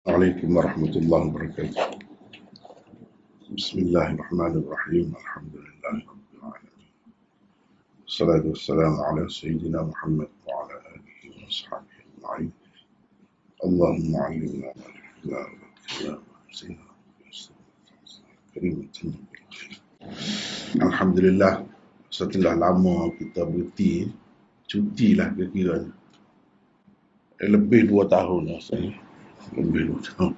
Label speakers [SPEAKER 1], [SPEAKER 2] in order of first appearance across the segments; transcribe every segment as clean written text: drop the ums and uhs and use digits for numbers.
[SPEAKER 1] Waalaikumsalam warahmatullahi wabarakatuh. Bismillahirrahmanirrahim. Alhamdulillahirabbil alamin. Wassalatu wassalamu ala sayyidina Muhammad wa ala alihi wa sahbihi ajma'in. Allahumma 'allimna ma jahilna wa dhakkirna ma nasina. Karimatan bil khair. Alhamdulillah, setelah lama kita berhenti, cuti lah kira-kira. Lebih 2 tahun lah saya. Lebih 2 tahun.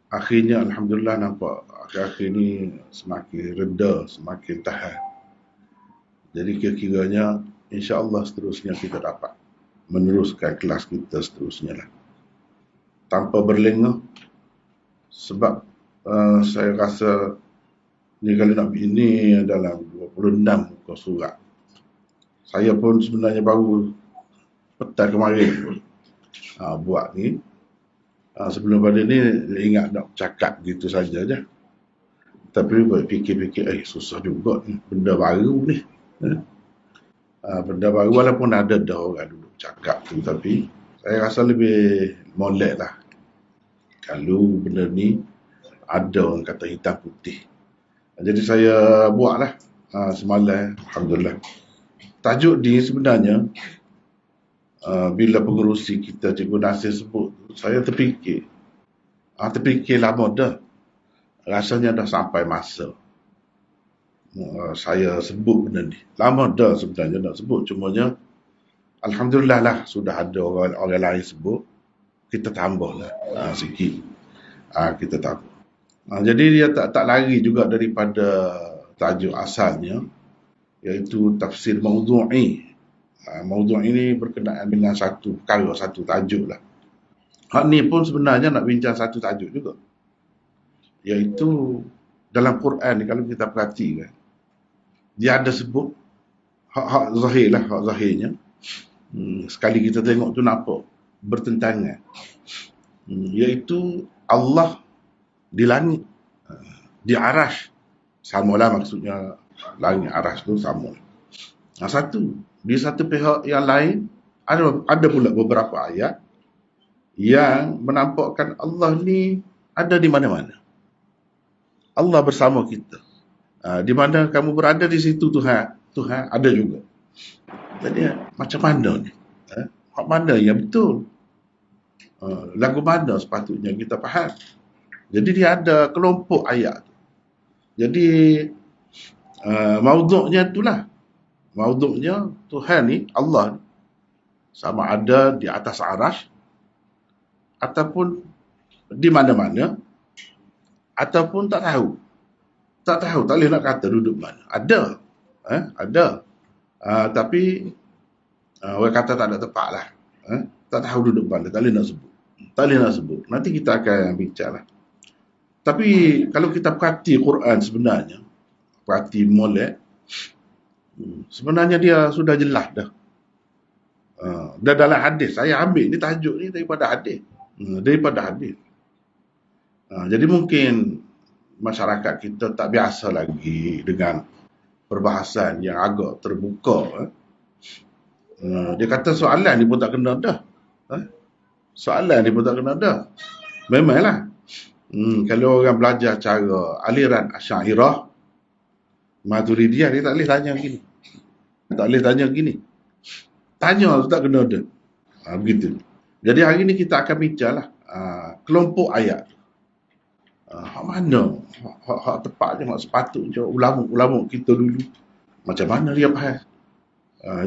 [SPEAKER 1] Akhirnya Alhamdulillah nampak akhir-akhir ni semakin reda, semakin tahan. Jadi kira-kiranya insya-Allah seterusnya kita dapat meneruskan kelas kita seterusnya lah. Tanpa berlengah, sebab saya rasa ni kalau nak ini dalam 26 muka surat. Saya pun sebenarnya baru petang kemarin buat ni. Sebelum pada ni ingat nak cakap gitu saja je. Tapi fikir-fikir susah juga ni, benda baru ni. Benda baru walaupun ada dah orang duduk cakap tu, tapi saya rasa lebih molek lah kalau benda ni ada orang kata hitam putih. Jadi saya buat lah semalam, Alhamdulillah. Tajuk ni sebenarnya bila pengerusi kita Cikgu Nasir sebut, saya terfikir lama dah. Rasanya dah sampai masa saya sebut benda ni. Lama dah sebenarnya nak sebut, cumanya Alhamdulillah lah sudah ada orang lain sebut, kita tambah lah sikit. Kita tambah. Jadi dia tak lari juga daripada tajuk asalnya, iaitu tafsir maudhu'i. Maudhu' ini berkenaan dengan satu perkara, satu tajuk lah. Hak ni pun sebenarnya nak bincang satu tajuk juga, iaitu dalam Quran ni kalau kita perhatikan, dia ada sebut hak zahir lah, hak zahirnya. Sekali kita tengok tu nampak bertentangan, iaitu Allah di langit, di arash, samalah maksudnya langit arash tu sama. Satu, di satu pihak yang lain ada pula beberapa ayat yang menampakkan Allah ni ada di mana-mana. Allah bersama kita. Di mana kamu berada, di situ Tuhan ada juga. Jadi macam mana ni? Hak mana yang betul? Lagu mana sepatutnya kita faham? Jadi dia ada kelompok ayat. Jadi maudhu'nya itulah. Maudhu'nya Tuhan ni, Allah ni, sama ada di atas arash ataupun di mana-mana, ataupun tak tahu. Tak boleh nak kata duduk mana. Ada. Tapi orang kata tak ada tempat lah. Tak tahu duduk mana, tak boleh nak sebut. Nanti kita akan bincang lah. Tapi kalau kita perhati Quran sebenarnya, perhati molek, sebenarnya dia sudah jelas dah. Dan dalam hadis, saya ambil ni tajuk ni daripada hadis. Jadi mungkin masyarakat kita tak biasa lagi dengan perbahasan yang agak terbuka. Dia kata soalan ni pun tak kena dah. Memanglah. Kalau orang belajar cara aliran Asy'ariyah, Maturidiyah, dia tak boleh tanya gini. Tanya tu tak kena ada. Begitu. Jadi hari ni kita akan bincang lah kelompok ayat. Hak mana? Hak tepatnya, hak sepatutnya ulama kita dulu, macam mana dia faham.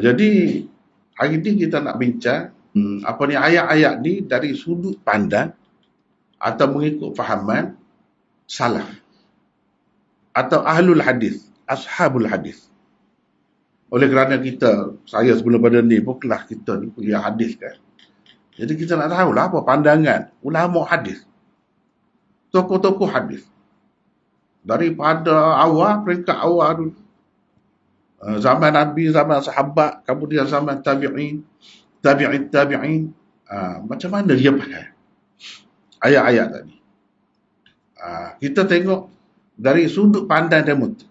[SPEAKER 1] Jadi hari ni kita nak bincang ayat-ayat ni dari sudut pandang atau mengikut fahaman salaf atau ahlul hadis, ashabul hadis. Oleh kerana saya sebelum pada ni pun kelas kita ni kuliah hadis kan. Jadi kita nak tahu lah apa pandangan ulama hadis, tokoh-tokoh hadis. Daripada peringkat awal dulu. Zaman Nabi, zaman sahabat, kemudian zaman tabi'in. Macam mana dia faham ayat-ayat tadi. Kita tengok dari sudut pandang demo tu.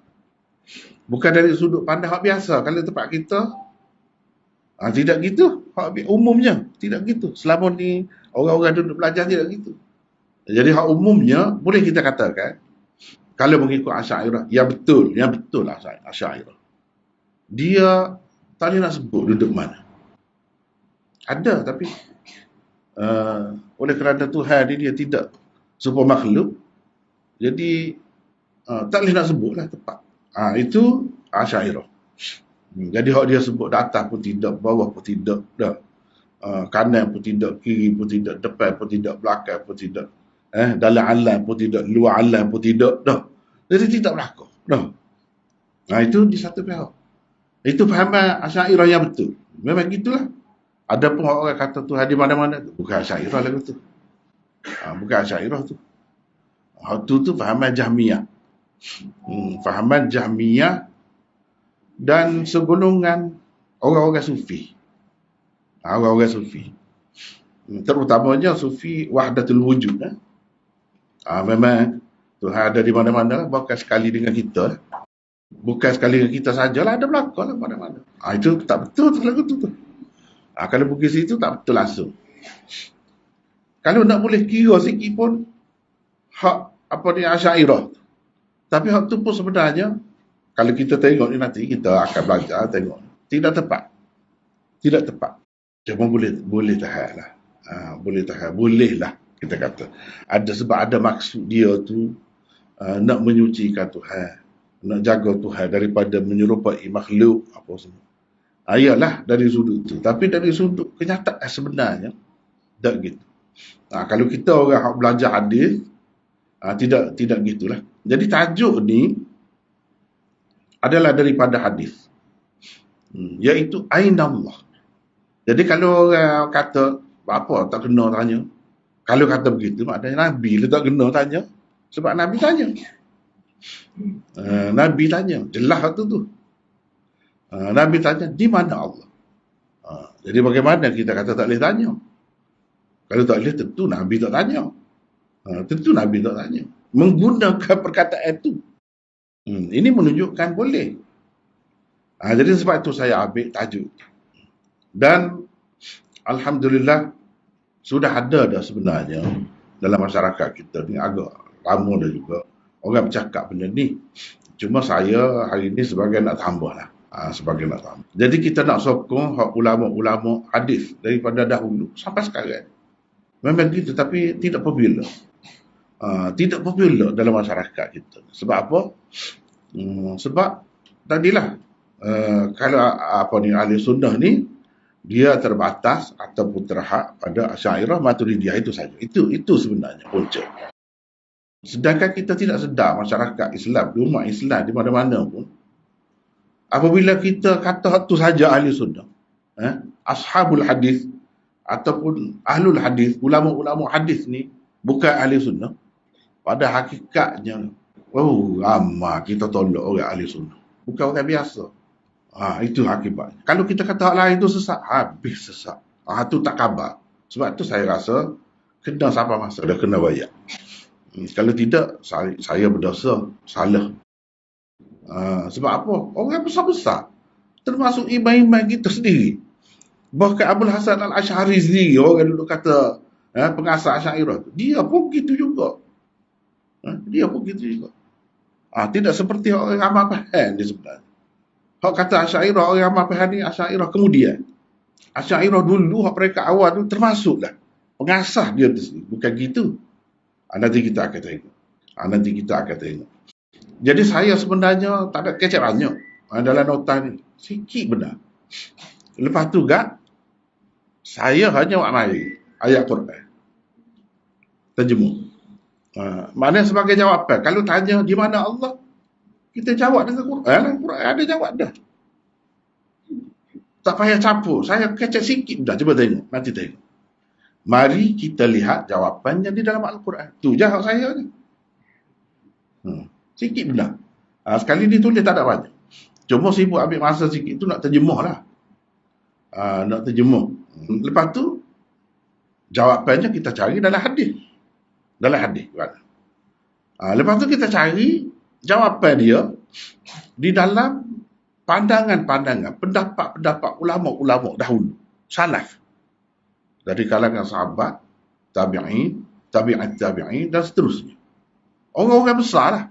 [SPEAKER 1] Bukan dari sudut pandang hak biasa. Kalau tempat kita, tidak gitu. Hak umumnya, tidak gitu. Selama ni orang-orang duduk belajar tidak gitu. Jadi hak umumnya boleh kita katakan kalau mengikut Asy'ariyah, yang betul Asy'ariyah. Dia tak boleh nak sebut duduk mana. Ada tapi oleh kerana Tuhan dia tidak serupa makhluk, jadi tak boleh nak sebut lah tepat. Itu Asy'ariyah. Jadi hak dia sebut di atas pun tidak, bawah pun tidak, dah. Kanan pun tidak, kiri pun tidak, depan pun tidak, belakang pun tidak. Dalam alam pun tidak, luar alam pun tidak, dah. Jadi tidak berlaku, dah. Itu di satu pihak. Itu fahaman Asy'ariyah yang betul. Memang gitulah. Ada pun orang kata Tuhan di mana-mana, bukan Asy'ariyah lagu tu. Bukan Asy'ariyah tu. Hak tu fahaman Jahmiyah. Fahaman Jahmiyah dan segolongan orang-orang sufi. Orang-orang sufi. Terutamanya sufi wahdatul wujud. Memang Tuhan ada di mana-mana, bukan sekali dengan kita. Bukan sekali dengan kita sajalah, ada berlaku lah mana-mana. Itu tak betul tu lagu tu. Kalau pergi situ tak betul langsung. Kalau nak boleh kira sikit pun hak apa ni Asy'ariyah. Tapi hak tu pun sebenarnya kalau kita tengok ni nanti kita akan belajar tengok tidak tepat. Tidak tepat. Cuma boleh tahan lah. Boleh tahan. Boleh lah kita kata. Sebab ada maksud dia tu nak menyucikan Tuhan. Nak jaga Tuhan daripada menyerupai makhluk apa semua. Ayalah dari sudut tu. Tapi dari sudut kenyataan sebenarnya tak gitu. Kalau kita orang yang belajar hadis tidak gitulah. Jadi tajuk ni adalah daripada hadis. Iaitu Ainallah. Jadi kalau orang kata apa tak kena tanya. Kalau kata begitu maknanya Nabi lah tak kena tanya. Sebab Nabi tanya. Nabi tanya. Jelas tu. Nabi tanya, di mana Allah? Jadi bagaimana kita kata tak boleh tanya? Kalau tak boleh, tentu Nabi tak tanya. Tentu Nabi tak tanya. Menggunakan perkataan itu. Ini menunjukkan boleh. Jadi sebab itu saya ambil tajuk. Dan Alhamdulillah, sudah ada dah sebenarnya dalam masyarakat kita ni agak lama dah juga. Orang bercakap benda ni. Cuma saya hari ini sebagai nak tambah lah. Sebagai nak tambah. Jadi kita nak sokong hak ulama-ulama hadis daripada dahulu sampai sekarang. Memang gitu tapi tidak popular. Tidak popular dalam masyarakat kita. Sebab apa? Sebab tadilah kalau ahli sunnah ni dia terbatas ataupun terhad pada Asy'ariyah Maturidiyah itu saja. Itu sebenarnya punca. Sedangkan kita tidak sedar masyarakat Islam, umat Islam di mana-mana pun apabila kita kata itu saja ahli sunnah, ashabul hadis ataupun ahlul hadis, ulama-ulama hadis ni bukan ahli sunnah, pada hakikatnya ramai kita tolak orang ahli sunnah, bukan orang biasa. Itu akibatnya. Kalau kita kata hal lain itu sesat, habis sesat. Itu tak khabar. Sebab tu saya rasa kena sampai masa dah kena bayar. Kalau tidak saya berdosa, salah. Sebab apa? Orang besar-besar termasuk imam-imam kita sendiri. Bahkan Abul Hasan Al-Asy'ari sendiri, orang dulu kata pengasas Asy'ariyah, dia pun gitu juga. Dia pun gitu juga. Tidak seperti orang ramai faham dia sebenarnya. Hak kata Asy'ariyah, orang ramai faham ni Asy'ariyah kemudian. Asy'ariyah dulu, hak mereka awal tu termasuklah pengasas dia tu sendiri. Bukan gitu. Nanti kita akan tengok. Jadi saya sebenarnya tak ada kecap banyak dalam nota ni. Sikit benar. Lepas tu saya hanya buat mari ayat Quran. Terjemuh. Mana sebagai jawapan. Kalau tanya di mana Allah, kita jawab dengan Quran. Quran ada jawab dah. Tak payah campur. Saya kecap sikit dah. Cuba tengok. Nanti tengok. Mari kita lihat jawapannya di dalam Al-Quran. Tu je hak saya ni. Sikit benar. Sekali ditulis tak ada banyak. Cuma sibuk ambil masa sikit tu nak terjemuh lah. Nak terjemuh. Lepas tu, jawapannya kita cari dalam hadis. Lepas tu kita cari jawapan dia di dalam pandangan-pandangan, pendapat-pendapat ulama-ulama dahulu. Salaf. Dari kalangan sahabat, tabi'in, tabi'in dan seterusnya. Orang-orang besar lah.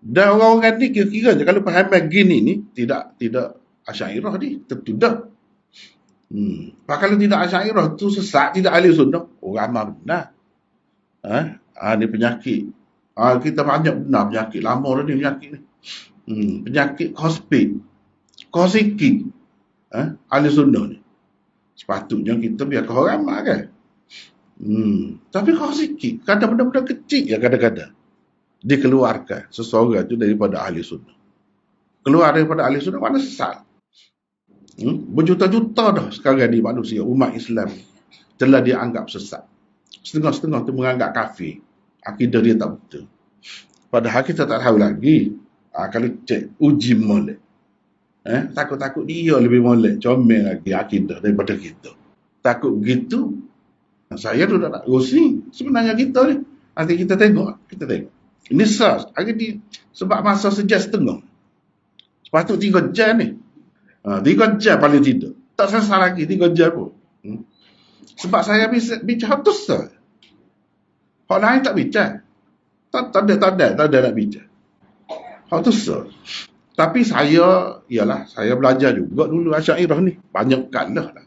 [SPEAKER 1] Dan orang-orang ni kira-kira je kalau pahaman gini ni tidak Asy'ariyah ni tentu dah. Kalau tidak Asy'ariyah tu sesat, tidak ahli sunnah, orang amal benar. Ni penyakit. Kita banyak benar penyakit lama dah ni penyakit ni. Penyakit kosikit. Ahli sunnah ni. Sepatutnya kita biar orang amal kan. Tapi kosikit, kadang benda-benda kecil ya kadang-kadang dikeluarkan seseorang tu daripada ahli sunnah. Keluar daripada ahli sunnah mana sesat. Berjuta-juta dah sekarang ni manusia umat Islam telah dianggap sesat. Setengah-setengah tu menganggap kafir. Akidah dia tak betul. Padahal kita tak tahu lagi. Kalau cek uji molek. Takut-takut dia lebih molek, comel lagi akidah daripada kita. Takut begitu. Saya tu tak nak rosi. Sebenarnya kita ni. Nanti kita tengok. Ini hari ni sebab masa sejam setengah. Sepatut 3 jam ni. 3 jam paling tidak. Tak selesai lagi 3 jam pun. Sebab saya bicara tu sah. Orang lain tak bicara. Tak ada nak bicara. Hak tu sah. Tapi saya belajar juga dulu Asy'ariyah ni. Banyak kalah lah.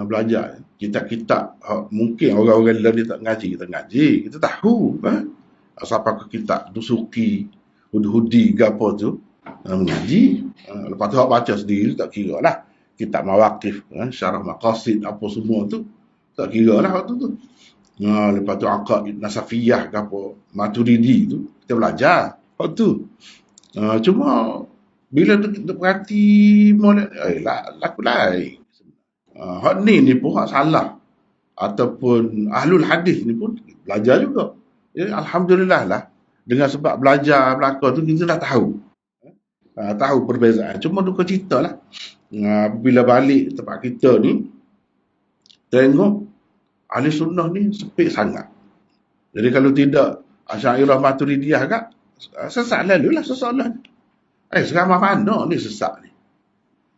[SPEAKER 1] Belajar. Kitab-kitab. Mungkin orang-orang lain tak ngaji. Kita ngaji. Kita tahu. Siapa ke kitab Dusuki, Hudi ke apa tu. Mengaji. Lepas tu baca sendiri tak kira lah. Kitab Mawaqif, Syarah Maqasid, apa semua tu. Tak kira lah waktu tu. Lepas tu Aqaid Nasafiyah ke apa, Maturidi tu. Kita belajar waktu tu. Cuma bila kita perhati laku lain. Hak ni pun hak salah. Ataupun ahlul hadis ni pun belajar juga. Alhamdulillah lah. Dengan sebab belajar belakang tu kita dah tahu. Tahu perbezaan. Cuma duka cita lah. Bila balik tempat kita ni, tengok ahli sunnah ni sempit sangat. Jadi kalau tidak Asy'ariyah Maturidiyah kat, sesat lalu lah soalan. Sekarang mana ni sesat ni?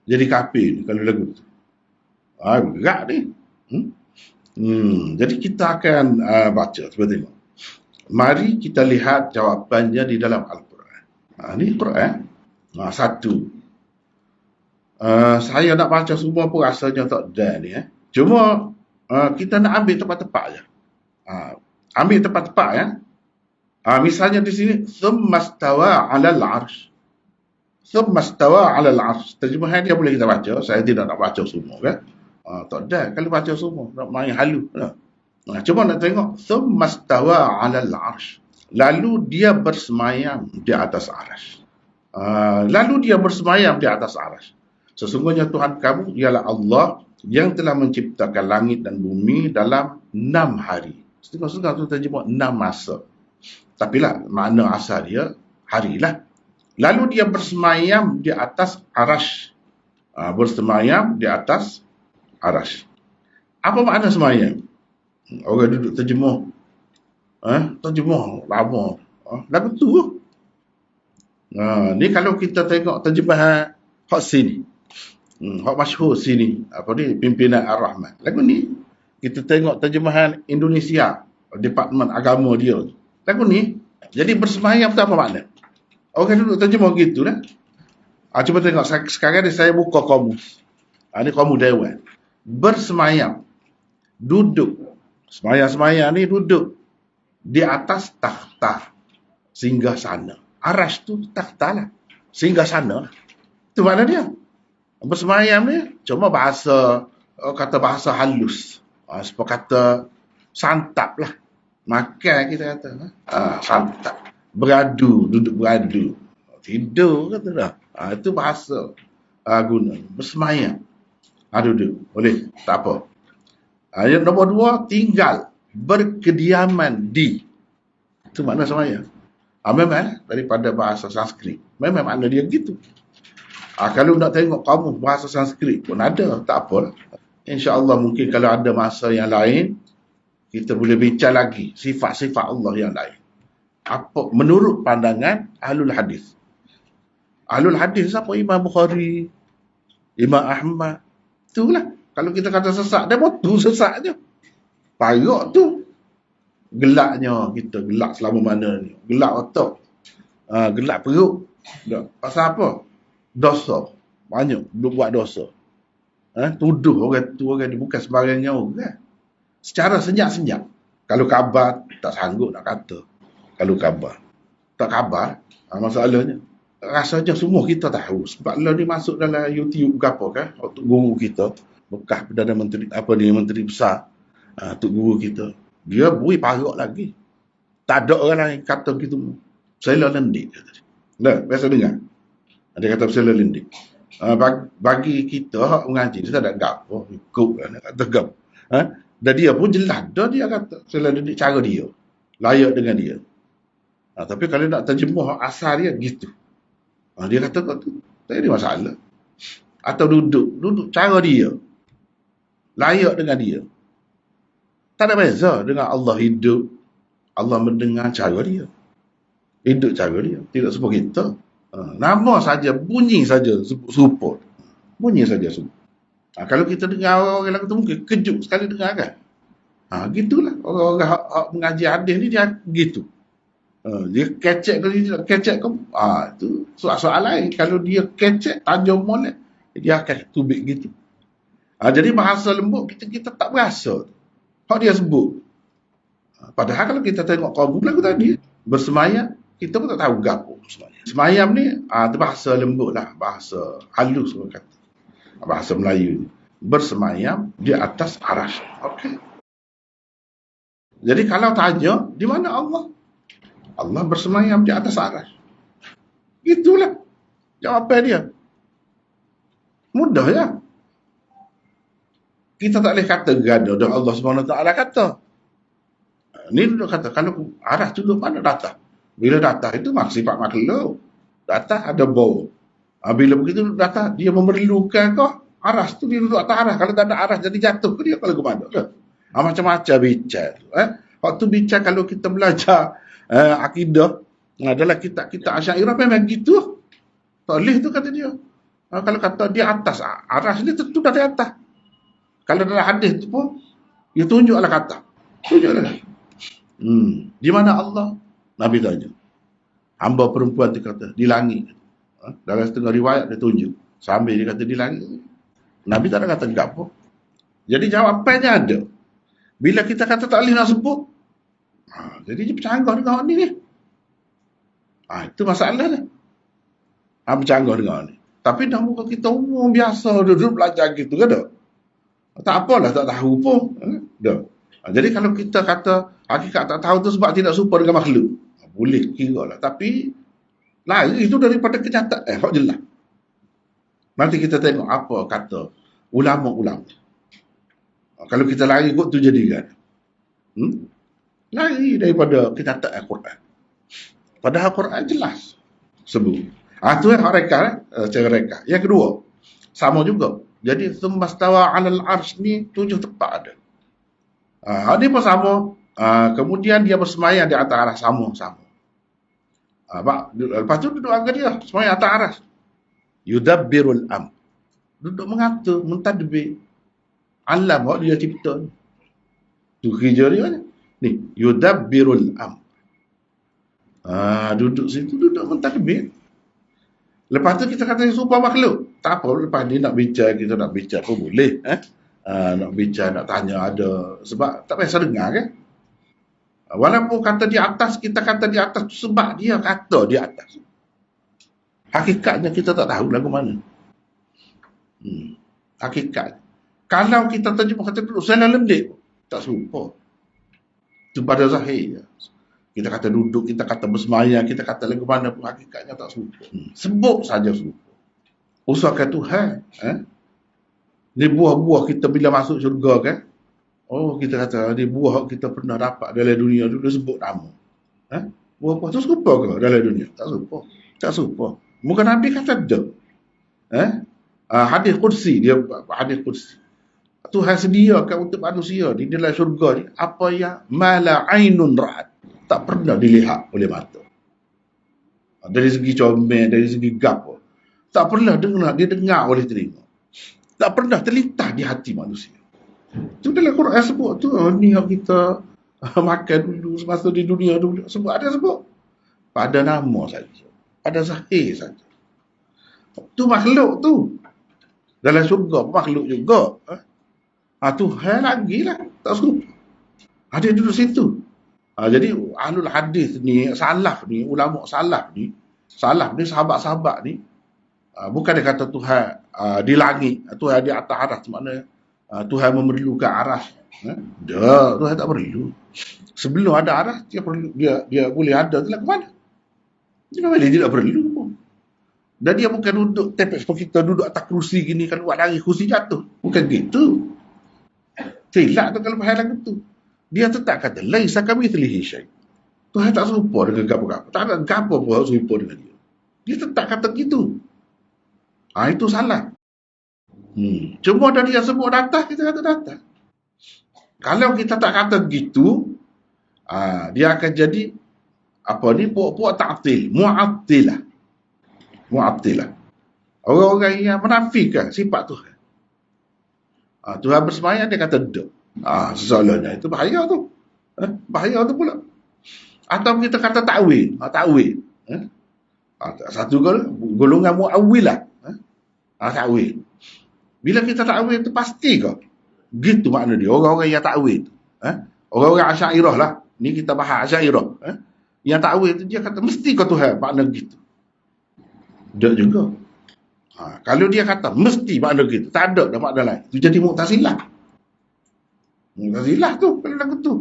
[SPEAKER 1] Jadi kafir ni kalau lagu tu. Berat ni. Jadi kita akan baca. Cuba tengok. Mari kita lihat jawapannya di dalam Al-Quran. Ini Quran. Satu. Saya nak baca semua pun rasanya tak ada ni. Cuma kita nak ambil tempat-tempat je. Ambil tempat-tempat ya. Misalnya di sini tsummastawa 'alal 'arsy. Tsummastawa 'alal 'arsy. Terjemahan dia boleh kita baca. Saya tidak nak baca semua kan. Tak ada kalau baca semua nak main halu. Cuma nak tengok tsummastawa 'alal 'arsy. Lalu dia bersemayam di atas arasy. Lalu dia bersemayam di atas arasy. Sesungguhnya Tuhan kamu ialah Allah yang telah menciptakan langit dan bumi dalam 6 hari. Setengah-setengah tu terjemah 6 masa. Tapi lah makna asal dia hari lah. Lalu dia bersemayam di atas arasy. Bersemayam di atas arasy. Apa makna semayam? Orang duduk terjemah. Terjemah lama. Lagu tu. Ni kalau kita tengok terjemahan hak sini. Hak masyhur sini. Apa ni? Pimpinan Ar-Rahman. Lagu ni. Kita tengok terjemahan Indonesia. Departemen Agama dia. Lagu ni. Jadi bersemayam tu apa makna? Orang duduk terjemah gitu lah. Cuba tengok. Sekarang ni saya buka kamus. Ni kamus Dewan. Bersemayam. Duduk. Semayang-semayang ni duduk di atas takhta singgah sana. Arasy tu takhta lah. Singgah sana lah. Itu mana dia? Bersemayam ni cuma kata bahasa halus. Sebab kata santap lah. Makan kita kata. Santap. Beradu. Duduk beradu. Tidur kata dah. Itu bahasa guna. Bersemayam. Duduk. Boleh. Tak apa. Yang nombor 2, tinggal berkediaman di. Itu makna semayang. Memang daripada bahasa Sanskrit. Memang makna dia gitu. Kalau nak tengok kamu bahasa Sanskrit pun ada. Tak apalah. InsyaAllah mungkin kalau ada masa yang lain, kita boleh bincang lagi sifat-sifat Allah yang lain. Apa menurut pandangan Ahlul Hadis. Ahlul Hadis siapa? Imam Bukhari, Imam Ahmad. Itulah. Kalau kita kata sesak, dia pun tu sesak je. Payok tu. Gelaknya kita, gelak selama mana ni. Gelak otak, gelak perut. Pasal apa? Dosa. Banyak duk buat dosa. Tuduh orang tu orang ni bukan sembarangnya orang. Secara senyap-senyap. Kalau khabar, tak sanggup nak kata. Kalau khabar. Tak khabar, masalahnya. Rasanya semua kita tahu. Sebab lah ni masuk dalam YouTube ke apa kan. Untuk guru kita. Bekas Perdana Menteri, Menteri Besar. Untuk guru kita. Dia beri parok lagi. Tak ada orang lain kata gitu. Saya lendik. Biasa dengar. Dia kata saya lendik. Bagi kita hak mengaji kita tak gap ikut nak kata gap dan dia pun jelas dia kata selain cara dia layak dengan dia tapi kalau nak terjemah asal dia gitu dia kata kau tu tak ada masalah atau duduk cara dia layak dengan dia tak ada beza dengan Allah hidup Allah mendengar cara dia hidup cara dia tidak seperti kita. Nama saja, bunyi saja serupa. Bunyi saja serupa. Kalau kita dengar orang lagu tu mungkin kejut sekali dengar kan. Gitulah. Orang mengaji hadis ni dia gitu. Dia kecek ke dia kecek ke. Itu soal-soal lain. Kalau dia kecek, tajam molek, dia akan tubik gitu. Jadi bahasa lembut kita tak berasa. Hak dia sebut. Padahal kalau kita tengok kabul lagu tadi, bersemayam, kita pun tak tahu gapo semayam. Semayam ni tu bahasa lembut lah, bahasa halus orang kata. Bahasa Melayu ni. Bersemayam di atas arasy. Okey. Jadi kalau tanya, di mana Allah? Allah bersemayam di atas arasy. Itulah jawapan dia. Mudah ya. Kita tak boleh kata gada dah Allah SWT kata. Ni duduk kata kalau arasy tu duduk mana datang? Bila datang itu sifat makhluk. Datang ada bau. Bila begitu datang, dia memerlukan kau. Aras tu dia duduk atas aras. Kalau tak ada aras, jadi jatuh ke dia kalau ke mana. Macam-macam bicar. Waktu bicar kalau kita belajar akidah, adalah kita Asy'ariyah memang gitu. Tak boleh tu kata dia. Kalau kata dia atas, aras ni tentu dari atas. Kalau dalam hadis tu pun, dia tunjuklah kata. Tunjuklah. Di mana Allah? Nabi tanya. Hamba perempuan tu kata, di langit. Dalam setengah riwayat dia tunjuk. Sambil dia kata di langit. Nabi tak ada kata enggak pun. Jadi jawapannya ada. Bila kita kata tak boleh nak sebut. Jadi dia bercanggah dengan ni. Itu masalahnya. Bercanggah dengan ni. Tapi dah muka kita umum biasa. Duduk belajar gitu ke tak? Tak apalah, tak tahu pun. Dah. Jadi kalau kita kata hakikat tak tahu tu sebab tidak serupa dengan makhluk. Boleh kira lah. Tapi lari itu daripada kenyataan. Hak jelas. Nanti kita tengok apa kata ulama-ulama. Kalau kita lari kot tu jadi kan. Lari daripada kenyataan Al-Quran. Padahal Al-Quran jelas sebut. Itu yang reka, cara reka. Yang kedua, sama juga. Jadi summastawa 'alal 'arsy ni 7 tempat ada. Ini pun sama. Kemudian dia bersemayam di atas aras sama-sama. Lepas tu duduk angkat dia, semayam atas aras. Yudabbirul am. Duduk mengatur, mentadbir. Alam hak dia cipta ni. Tu kerja dia ni. Yudabbirul am. Duduk situ, duduk mentadbir. Lepas tu kita kata serupa makhluk. Tak apa, lepas ni nak bincang, kita nak bincang pun boleh. Nak bincang, nak tanya ada. Sebab tak biasa dengar kan. Walaupun kata di atas, kita kata di atas tu sebab dia kata di atas. Hakikatnya kita tak tahu lagu mana. Hakikat. Kalau kita terjemah kata duduk, saya lendik. Tak serupa. Itu pada zahir. Kita kata duduk, kita kata bersemayam, kita kata lagu mana pun hakikatnya tak serupa. Sebut saja serupa. Usahakan Tuhan. Ni buah-buah kita bila masuk syurga kan. Kita kata ni buah kita pernah dapat dalam dunia dulu sebut nama. Buah-buah tu serupa ke dalam dunia? Tak serupa. Tak serupa. Muka Nabi kata ada. Hadis kursi dia, hadis kursi. Tuhan sediakan untuk manusia di dalam syurga ni apa yang mala ainun ra'at, tak pernah dilihat oleh mata. Dari segi comel, dari segi gapo, tak pernah didengar oleh telinga. Tak pernah terlintas di hati manusia. Itu dalam Quran sebut tu, ni yang kita Makan dulu semasa di dunia dulu. Sebut ada sebut. Pada nama saja. Pada zahir saja. Tu makhluk tu. Dalam syurga makhluk juga. Tuhan lagi lah. Tak serupa. Ada duduk situ. Jadi ahlul hadis ni, salaf ni, ulama salaf ni sahabat-sahabat ni, bukan dia kata Tuhan di langit, Tuhan di atas aras, maknanya Tuhan memerlukan aras. Tuhan tak perlu. Sebelum ada aras, dia boleh ada tu lah ke mana? Dia tidak perlu pun. Dan dia bukan duduk tepek seperti kita duduk atas kerusi gini, kalau buat lari kerusi jatuh. Bukan gitu. Silap tu kalau faham lagu tu. Dia tetap kata laisa kamitslihi syai'. Tuhan tak serupa dengan gapo-gapo. Tak ada gapo pun serupa dengan dia. Dia tetap kata gitu. Itu salah. Cuma dari yang sebut datang, kita kata datang. Kalau kita tak kata gitu, dia akan jadi puak-puak ta'til, mu'attilah. Mu'attilah. Orang-orang yang menafikan sifat Tuhan. Tuhan bersemayam, dia kata dek. Soalnya itu bahaya tu. Bahaya tu pula. Atau kita kata takwil. Takwil. Satu golongan mu'awwilah. Takwil. Bila kita takwil tu pasti ke? Gitu makna dia. Orang-orang yang takwil. Orang-orang Asy'ariyah lah. Ni kita bahas Asy'ariyah. Yang takwil tu dia kata mesti ke Tuhan. Makna gitu. Tak juga. Kalau dia kata mesti makna gitu. Tak ada dah makna lain. Itu jadi Mu'tazilah. Mu'tazilah tu. Kalau lagu tu.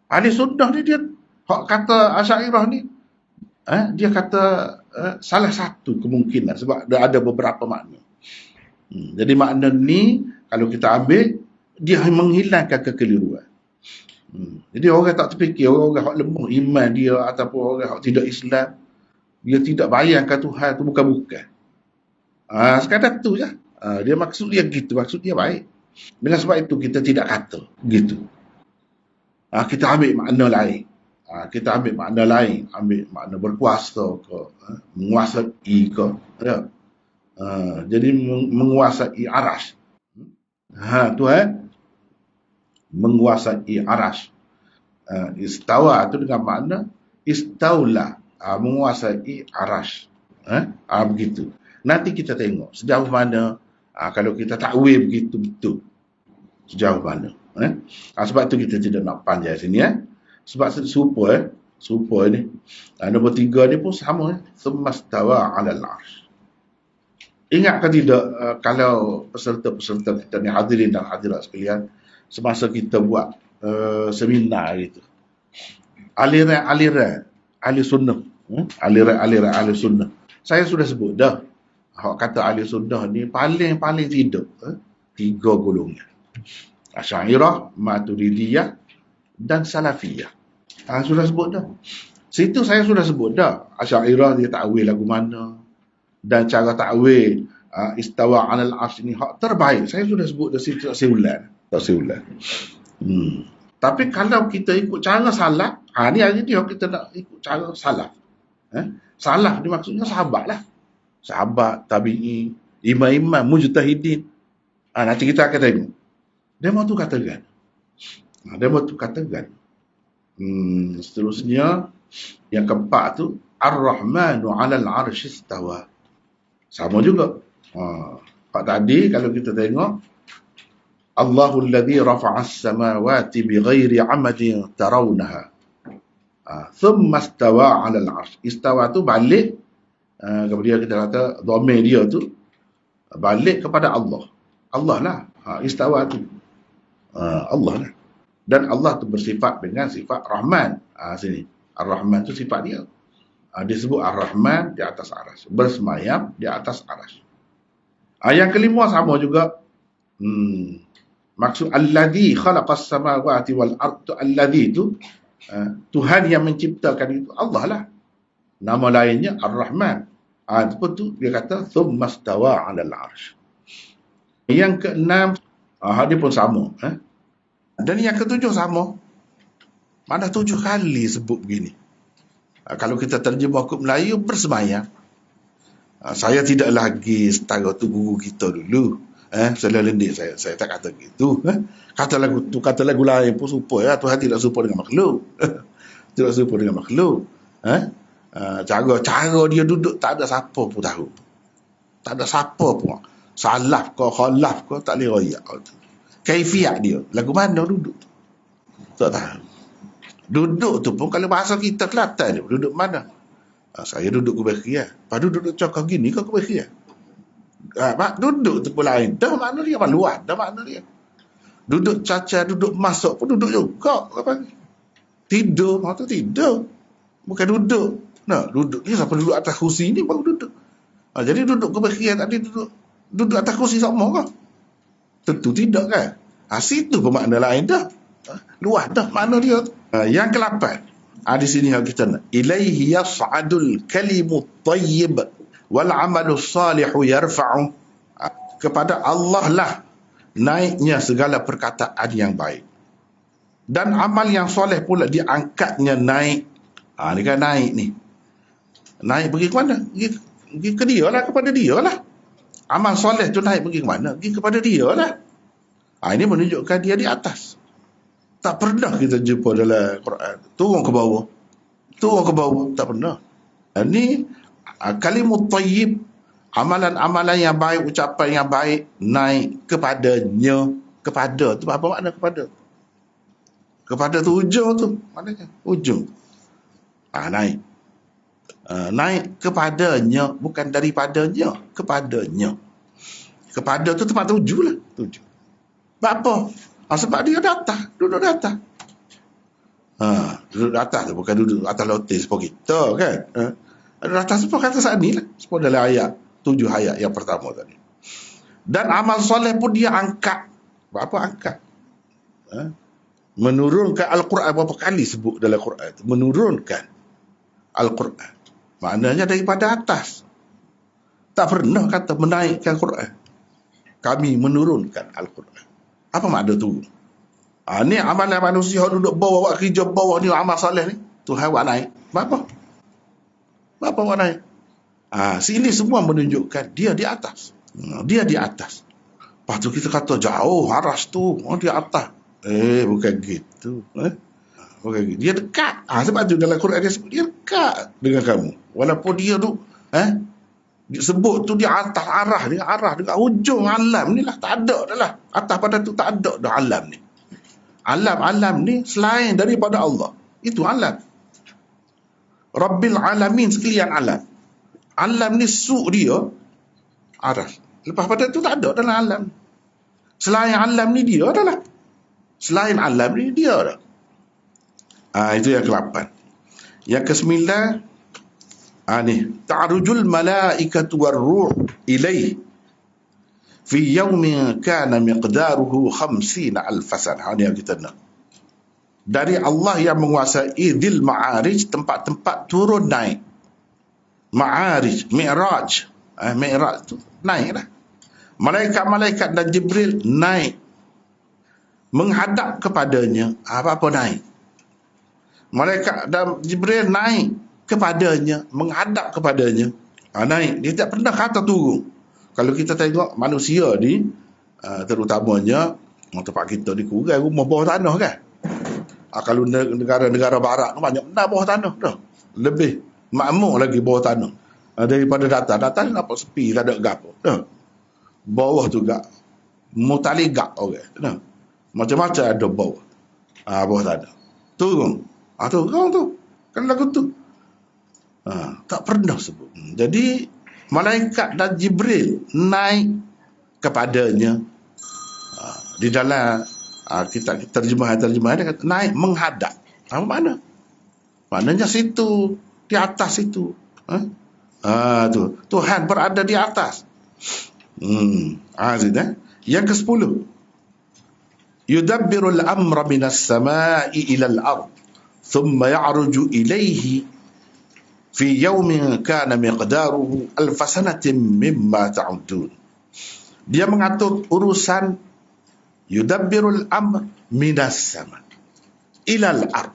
[SPEAKER 1] Ahli sunnah ni dia hak kata Asy'ariyah ni. Dia kata salah satu kemungkinan. Sebab ada beberapa makna. Jadi makna ni kalau kita ambil, dia menghilangkan kekeliruan. Jadi orang tak terfikir, orang hak lemah iman dia ataupun orang hak tidak Islam, dia tidak bayangkan Tuhan tu bukan-bukan. Sekadar tu je. Dia maksud dia gitu, maksud dia baik. Dengan sebab itu kita tidak kata gitu. Kita ambil makna lain. Kita ambil makna lain, ambil makna berkuasa ke, menguasai ke, ya. Jadi menguasai aras. Tuhan menguasai aras. Istawa itu dengan makna istaula, menguasai aras. Begitu. Nanti kita tengok sejauh mana kalau kita takwil begitu betul. Sejauh mana. Sebab itu kita tidak nak panjang sini. Sebab serupa ni. Nombor 3 ni pun sama. Semastawa alal arsh. Ingat ke tidak kalau peserta-peserta kita ni hadirin dan hadirat sekalian, semasa kita buat seminar gitu, aliran ahli sunnah, aliran ahli sunnah, saya sudah sebut dah, kata ahli sunnah ni paling tidak 3 golongan: Asy'ariyah, Maturidiyah dan Salafiyah. Sudah sebut dah. Situ saya sudah sebut dah. Asy'ariyah dia takwil lagu mana, dan cara takwil istawa 'alal 'arsy ni hak terbaik. Saya sudah sebut dah situ, tak seulang. Tapi kalau kita ikut cara salaf, ni hari ni kita nak ikut cara salaf. Salaf ni maksudnya sahabat lah. Sahabat, tabi'i, imam-imam, mujtahidin. Nanti kita akan tengok. Demo tu katakan. Seterusnya, yang keempat tu, Ar-Rahmanu 'alal 'arsy istawa. Sama juga. Pak tadi kalau kita tengok, Allahul ladzi rafa'as samawati bighairi 'amadin tarawnaha. Thumma istawa 'alal 'arsy. Istawa tu balik, kemudian kita kata dhamir dia tu balik kepada Allah. Allah lah. Istawa tu Allah lah. Dan Allah tu bersifat dengan sifat Rahman. Sini. Ar-Rahman tu sifat dia. Disebut Ar-Rahman di atas aras. Bersemayam di atas aras. Yang kelima sama juga. Maksud Alladhi khalaqas samawati wal ard tu, Alladhi tu Tuhan yang menciptakan itu Allah lah. Nama lainnya Ar-Rahman. Itu tu dia kata thumma stawa 'alal 'arsy. Yang keenam, dia pun sama. Dan yang ketujuh sama. Mana 7 kali sebut begini. Kalau kita terjemah ke Melayu, bersemayam. Saya tidak lagi setara tu guru kita dulu. Saya lendik, saya tak kata gitu. Kata lagu lain pun serupa ya. Tuhan tidak serupa dengan makhluk. Tidak serupa dengan makhluk. Cara dia duduk tak ada siapa pun tahu. Tak ada siapa pun. Salaf ke khalaf ke tak boleh royak. Kaifiat dia. Lagu mana duduk? Tak tahu. Duduk tu pun kalau bahasa kita Kelantan dia. Duduk mana? Saya duduk ke beri ya. Lepas duduk cakap gini ke beri ya. Duduk tu pun lain. Dah makna dia maluan. Dah makna dia. Duduk caca, duduk masuk pun duduk juga. Tidur. Maksud tidur. Bukan duduk. Duduk ni siapa duduk atas kursi ni baru duduk. Jadi duduk ke beri ya tadi duduk atas kursi sama ke? Tentu tidak kan. Situ pun makna lain dah. Luas dah makna dia. Yang ke-8. Di sini kita nak. Ilaihi yas'adul kalimut tayyib wal amalus salihu yarfa'u. Kepada Allah lah naiknya segala perkataan yang baik. Dan amal yang soleh pula diangkatnya naik. Ni kan naik ni. Naik pergi ke mana? Pergi ke dia lah, kepada dia lah. Amal soleh tu naik pergi ke mana? Pergi kepada dia lah. Ini menunjukkan dia di atas. Tak pernah kita jumpa dalam Quran turun ke bawah. Turun ke bawah. Tak pernah. Ini kalimut tayyib, amalan-amalan yang baik, ucapan yang baik naik kepadanya. Kepada tu apa makna kepada? Kepada tu ujung tu. Maknanya ujung. Naik. Naik kepadanya, bukan daripadanya, kepadanya. Kepada tu tempat tuju lah. Tuju. Sebab apa? Sebab dia datang, duduk di atas. Duduk di atas tu, bukan duduk atas lotis seperti kita kan. Duduk di atas seperti kata saat ni lah. Seperti dalam ayat, 7 ayat yang pertama tadi. Dan amal soleh pun dia angkat. Apa angkat? Menurunkan Al-Quran. Berapa kali sebut dalam Quran? Menurunkan Al-Quran. Maknanya daripada atas. Tak pernah kata menaikkan Quran. Kami menurunkan Al-Quran. Apa makna tu? Ni amalan manusia duduk bawah, buat kerja bawah ni, amal soleh ni. Tuhan buat naik. Apa? Apa buat naik? Sini semua menunjukkan dia di atas. Dia di atas. Lepas tu kita kata jauh, aras tu. Di atas. Bukan gitu. Bukan gitu. Dia dekat. Sebab tu dalam Quran dia sebut dia dekat dengan kamu. Walaupun dia tu disebut tu dia atas arah dekat hujung alam ni lah, tak ada dah lah. Atas pada tu tak ada dah alam ni. Alam ni selain daripada Allah. Itu alam. Rabbil alamin sekalian alam. Alam ni suq dia aras. Lepas pada tu tak ada dalam alam. Selain alam ni dia dah lah. Selain alam ni dia dah. Itu yang ke-8. Yang ke-9 ni ta'rujul malaikatu war-ruh ilaih fi yawmin kana miqdaruhu 50,000 sana. Ni yang kita nak. Dari Allah yang menguasai dzil ma'arij, tempat-tempat turun naik. Ma'arij, mi'raj. Mi'raj tu naik dah. Malaikat-malaikat dan Jibril naik menghadap kepadanya. Apa-apa naik. Malaikat dan Jibril naik kepadanya, menghadap kepadanya. Naik. Dia tak pernah kata turun. Kalau kita tengok manusia ni, terutamanya tempat kita ni kurang rumah bawah tanah kan. Kalau negara-negara barat ni banyak benda bawah tanah dah. Lebih makmur lagi bawah tanah daripada datar. Datar ni nampak sepi, tak ada gapo. Bawah tu gak mutaligak orang. Macam-macam ada bawah. Bawah tanah. Turun. Turun tu. Kan lagu tu. Tak pernah sebut. Jadi malaikat dan Jibril naik kepadanya. Di dalam kita terjemahan dia kata naik menghadap. Apa makna? Maknanya situ, di atas situ. Tu Tuhan berada di atas. Yang ke-10. Yudabbirul amra minas sama'i ilal ard thumma ya'ruju ilaihi fi yawmin kana miqdaruhu alfasanatin mimma ta'udun. Dia mengatur urusan, yudabbirul amr minas sama ilal ard.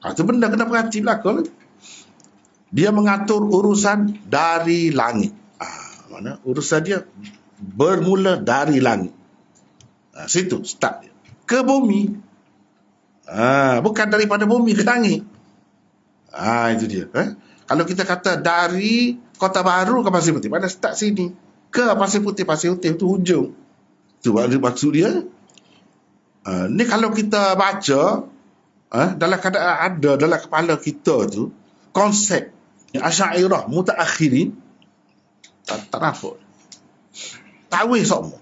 [SPEAKER 1] Itu benda kena perhati belakang. Dia mengatur urusan dari langit. Mana urusan dia bermula dari langit. Situ start dia. Ke bumi. Bukan daripada bumi ke langit. Itu dia. Kalau kita kata dari Kota Baru ke Pasir Putih, mana start sini. Ke Pasir Putih itu hujung. Itu maksud dia. Ni kalau kita baca, dalam keadaan ada dalam kepala kita tu, konsep Asy'ariyah mutaakhirin, tak nampak. Takwil semua.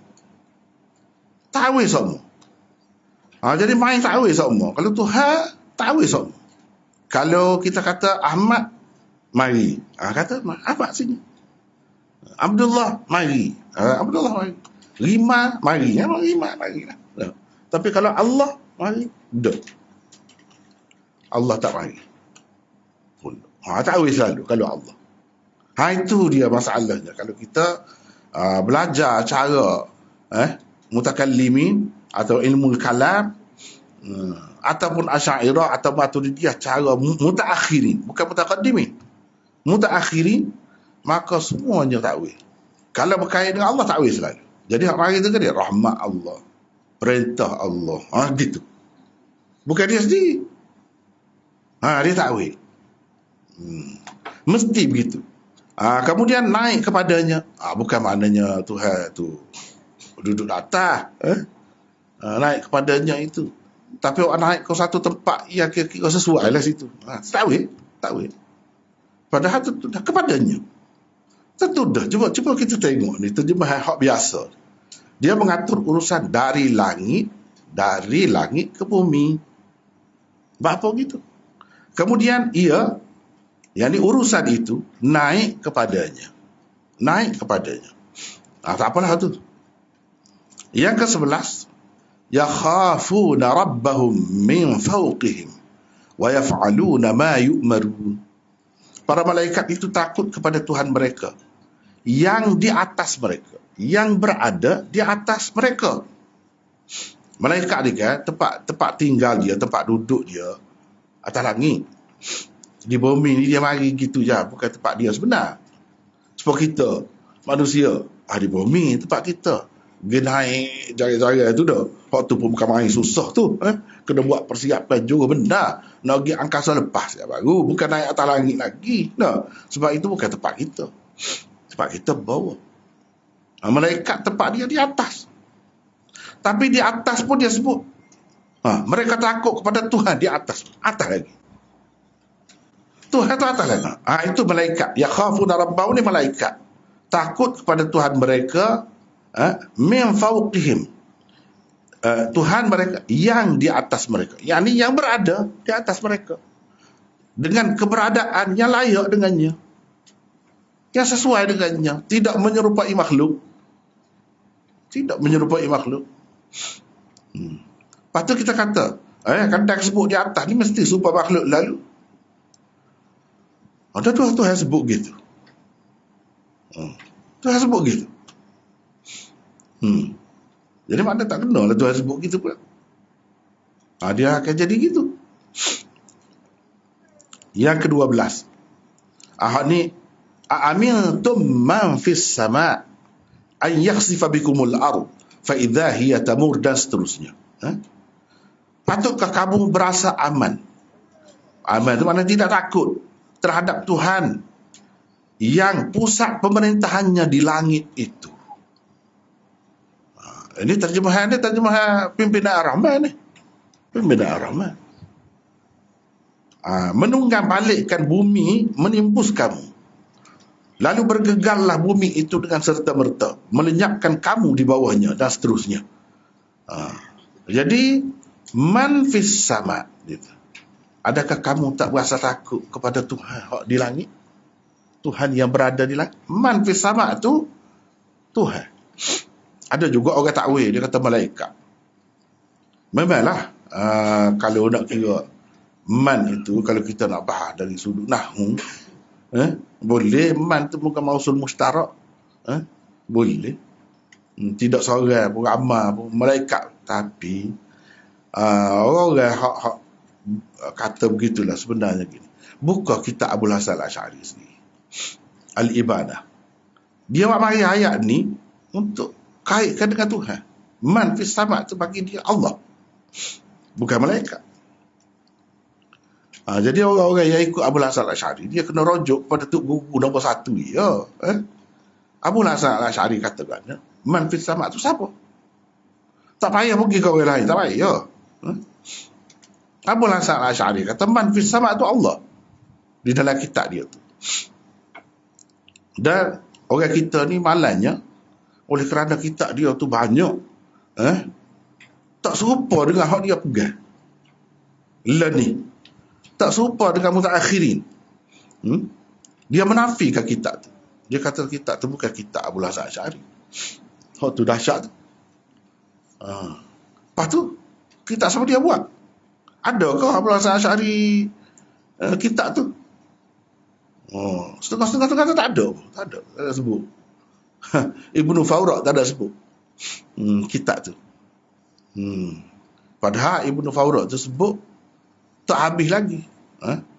[SPEAKER 1] Jadi main takwil semua. Kalau Tuhan, takwil semua. Kalau kita kata Ahmad, mari. Kata Ahmad sini. Abdullah, mari. Abdullah, mari. Rima, mari. Rima, mari. Tapi kalau Allah, mari. Tak. Allah tak mari. Takwil selalu kalau Allah. Itu dia masalahnya. Kalau kita belajar cara mutakallimin atau ilmu kalam, ataupun Asy'ariyah atau Maturidiyah, cara mutaakhirin, bukan mutaqaddimin, mutaakhirin, maka semuanya takwil. Kalau berkait dengan Allah, takwil selalu. Jadi hak mari tu dia rahmat Allah, perintah Allah, gitu. Bukan dia sendiri. Dia takwil. Mesti begitu. Kemudian naik kepadanya. Bukan maknanya Tuhan tu duduk di atas. Naik kepadanya itu. Tapi orang naik ke satu tempat yang kira-kira sesuai lah situ. Takwil. Padahal tertudah kepadanya. Tertudah. Cuba kita tengok ni. Terjemahan hak biasa. Dia mengatur urusan dari langit ke bumi. Apa gitu? Kemudian yang di urusan itu naik kepadanya. Tak apalah tu. Yang ke-11, yakhafuna rabbahum min fawqihim wa yaf'aluna ma yu'marun. Para malaikat itu takut kepada Tuhan mereka yang di atas mereka, yang berada di atas mereka. Malaikat ni kan tempat tinggal dia, tempat duduk dia atas langit. Di bumi ni dia mari gitu je, bukan tempat dia sebenar. Seperti kita manusia, di bumi tempat kita. Dia naik jari-jari tu dah. Waktu pun bukan main susah tu. Kena buat persiapan juga benda. Nak pergi angkasa lepas ya baru. Bukan naik atas langit lagi. Sebab itu bukan tempat kita. Tempat kita bawah. Malaikat tempat dia di atas. Tapi di atas pun dia sebut. Mereka takut kepada Tuhan di atas. Atas lagi. Tuhan tu atas lagi. Itu malaikat. Yakhafuna rabbahum ni malaikat. Takut kepada Tuhan mereka. Min fawqihim, Tuhan mereka yang di atas mereka, yakni yang berada di atas mereka, dengan keberadaan yang layak dengannya, yang sesuai dengannya, tidak menyerupai makhluk. Lepas tu kita kata kadang sebut di atas ni mesti serupa makhluk lalu. Ada Tuhan sebut gitu. Tuhan sebut gitu. Jadi makna tak kena lah Tuhan sebut gitu pula. Dia akan jadi gitu. Yang ke-12, ni a'amintum man fis sama' an yakhsifa bikumul ard fa idza hiya tamur, dan seterusnya. Patutkah kamu berasa aman? Aman itu maknanya tidak takut terhadap Tuhan yang pusat pemerintahannya di langit itu. Ini terjemahan pimpinan Ar-Rahman ni. Pimpinan Ar-Rahman. Menunggang balikkan bumi menimbus kamu. Lalu bergegarlah bumi itu dengan serta-merta, melenyapkan kamu di bawahnya, dan seterusnya. Jadi man fis sama. Adakah kamu tak berasa takut kepada Tuhan di langit? Tuhan yang berada di langit. Man fis sama tu Tuhan. Ada juga orang takwil, dia kata malaikat. Memanglah kalau nak kira man itu, kalau kita nak bahas dari sudut nahwu, boleh man tu bukan mausul mustarak. Boleh. Tidak seorang pun, ramai pun malaikat. Tapi orang hak kata begitulah sebenarnya gini. Buka kitab Abul Hasan Al-Asy'ari sendiri, Al-Ibadah. Dia mari ayat ni untuk kaitkan dengan Tuhan. Man fis sama' tu bagi dia Allah, bukan malaikat. Jadi orang-orang yang ikut Abul Hasan Al-Asy'ari, dia kena rujuk pada tu guru nombor satu dia. Abul Hasan Al-Asy'ari katakan, man fis sama' tu siapa? Tak payah pergi ke orang lain, tak payah. Abul Hasan Al-Asy'ari kata, man fis sama' tu Allah. Di dalam kitab dia tu. Dan orang kita ni malangnya, oleh kerana kitab dia tu banyak, tak serupa dengan hak dia pegang. Lah ni tak serupa dengan mutaakhirin. Dia menafikan kitab tu. Dia kata kitab tu bukan kitab Abul Hasan Asy'ari. Hak tu dahsyat tu. Lepas tu kitab siapa dia buat? Adakah Abul Hasan Asy'ari kitab tu? Setengah-setengah tu kata tak ada. Tak ada sebut. Ibnu Fawrak tak ada sebut kitab tu. Padahal Ibnu Fawrak tu sebut tak habis lagi.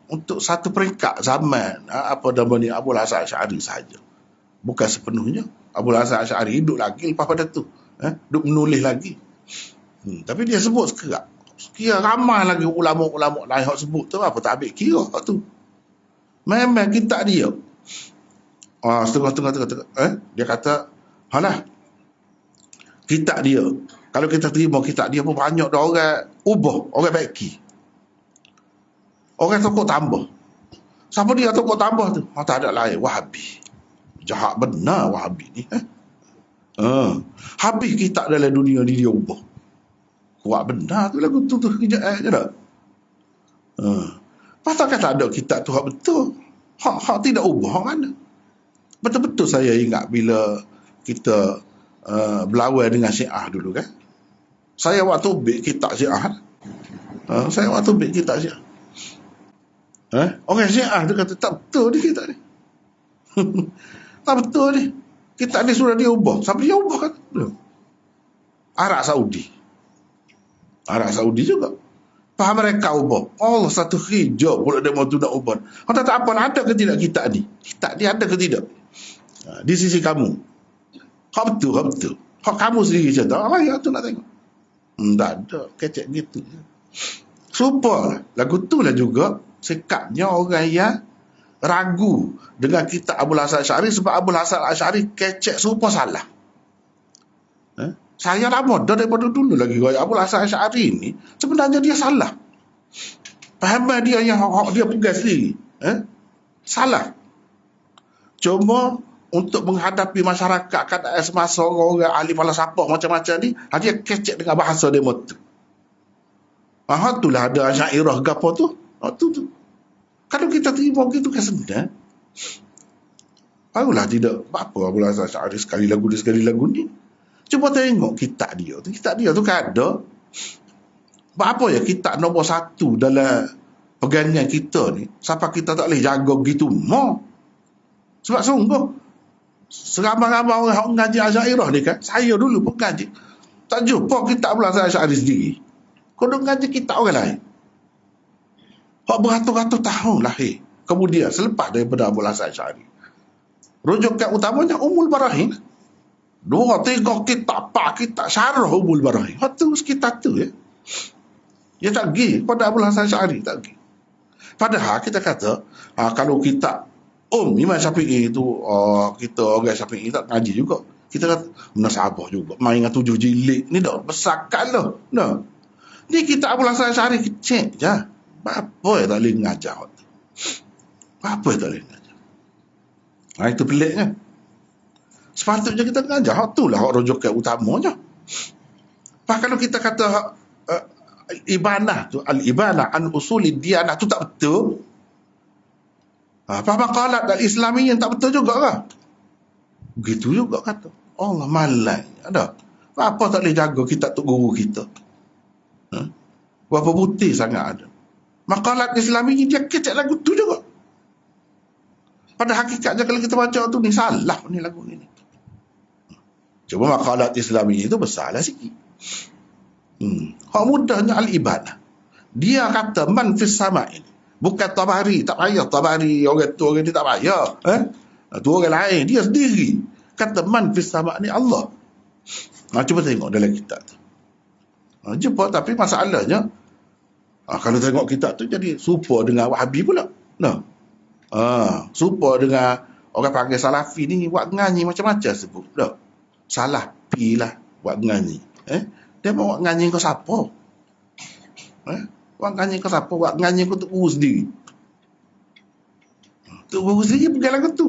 [SPEAKER 1] Untuk satu peringkat zaman apa nama ni Abul Hasan Asy'ari saja. Bukan sepenuhnya. Abul Hasan Asy'ari hidup lagi lepas pada tu. Duk menulis lagi. Tapi dia sebut sekerak. Kira ramai lagi ulama-ulama lain hak sebut tu, apa tak ambil kira hak tu. Memang kitab dia. Setengah-setengah. Dia kata, halah, kitab dia. Kalau kita terima kitab dia pun banyak dah orang ubah, orang baiki. Orang tokok tambah. Siapa dia tokok tambah tu? Tak ada lain, Wahabi. Jahat benar Wahabi ni. Habis kitab dalam dunia ni dia ubah. Kuat benar tu lagu tu kejap je tak? Pasal kan tak ada kitab tu hak betul. Hak tidak ubah, hak mana? Betul-betul saya ingat bila kita berlawan dengan Syiah dulu kan. Saya waktu bik kitab Syiah. Orang Syiah tu kata tak betul ni kitab ni. Tak betul ni. Kitab ni sudah dia ubah. Siapa dia ubah kan? Arab Saudi juga. Faham mereka ubah. Allah satu hijab pula dia mau tu nak ubah. Kata tak apa, ada ke tidak kitab ni? Kitab ni ada ke tidak? Di sisi kamu. Hak betul. Hak kamu sendiri cerita. Ya tu nak tengok. Tak ada. Kecek gitu. Serupa lagu tu lah juga sikapnya orang yang ragu dengan kitab Abul Hasan Asy'ari, sebab Abul Hasan Asy'ari kecek serupa salah. Saya lama dah daripada dulu lagi kata Abul Hasan Asy'ari ni sebenarnya dia salah. Pahaman dia yang dia pegang sendiri. Salah. Cuma untuk menghadapi masyarakat kan semasa orang ahli falsafah macam-macam ni, dia kecek dengan bahasa dia tu. Itulah ada Asy'ariyah gapo tu. Tu. Kalau kita terima begitu kan senang. Barulah tidak apa Abul Hasan Asy'ari sekali lagu ni. Cuba tengok kitab dia tu. Kitab dia tu kan ada. Apa ya kitab nombor satu dalam pegangan kita ni. Sampai kita tak boleh jaga begitu. Sebab sungguh. Seramai-ramai orang yang mengaji Asy'ariyah ni kan. Saya dulu pun mengaji. Tak jumpa kitab Abul Hasan Asy'ari sendiri. Kau duk mengaji kitab orang lain. Hak beratus-ratus tahun lahir. Kemudian selepas daripada Abul Hasan Asy'ari. Rujukan utamanya Ummul Barahin. 2-3 kitab, 4 kitab syarah Ummul Barahin. Hak tu sekitar tu ya. Dia tak pergi pada Abul Hasan Asy'ari, tak pergi. Padahal kita kata, kalau kitab Imam Syafi'i itu, kita orang Syafi'i tak ngaji juga. Kita kata, Munasabah juga. Main dengan 7 jilid. Ni dah besarkan dah. Nah. Ni kitab Abul Hasan Asy'ari kecil je. Apa yang tak boleh mengajar? Apa yang tak boleh mengajar? Itu peliknya. Sepatutnya kita mengajar. Hak tu lah hak rujukan utamanya. Kalau kita kata ibanah tu, al-ibanah an usulid diyanah tu tak betul. Apa maqalat al-islami yang tak betul juga kan? Begitu juga kata. Allah malai. Ada. Apa tak boleh jaga kitab tu guru kita? Berapa putih sangat ada. Maqalat Islami ni dia kecek lagu tu juga. Pada hakikatnya kalau kita baca tu ni salah ni lagu ni. Cuma maqalat Islami itu besar lah sikit. Hak mudahnya al-ibadah. Dia kata man fis sama' ini. Bukan Tabari. Tak payah Tabari. Orang tu orang ni tak payah. Tu orang lain. Dia sendiri. Kata man fis sama' ni Allah. Cuba tengok dalam kitab tu. Jumpa, tapi masalahnya kalau tengok kitab tu jadi serupa dengan Wahabi pula. Serupa dengan orang panggil Salafi ni buat nganyi macam-macam sebut. Salafi lah buat nganyi. Dia mau buat nganyi kau siapa? Buat nganyi kau siapa? Buat nganyi kau Tok Guru sendiri. Tok Guru sendiri pergi lagu tu.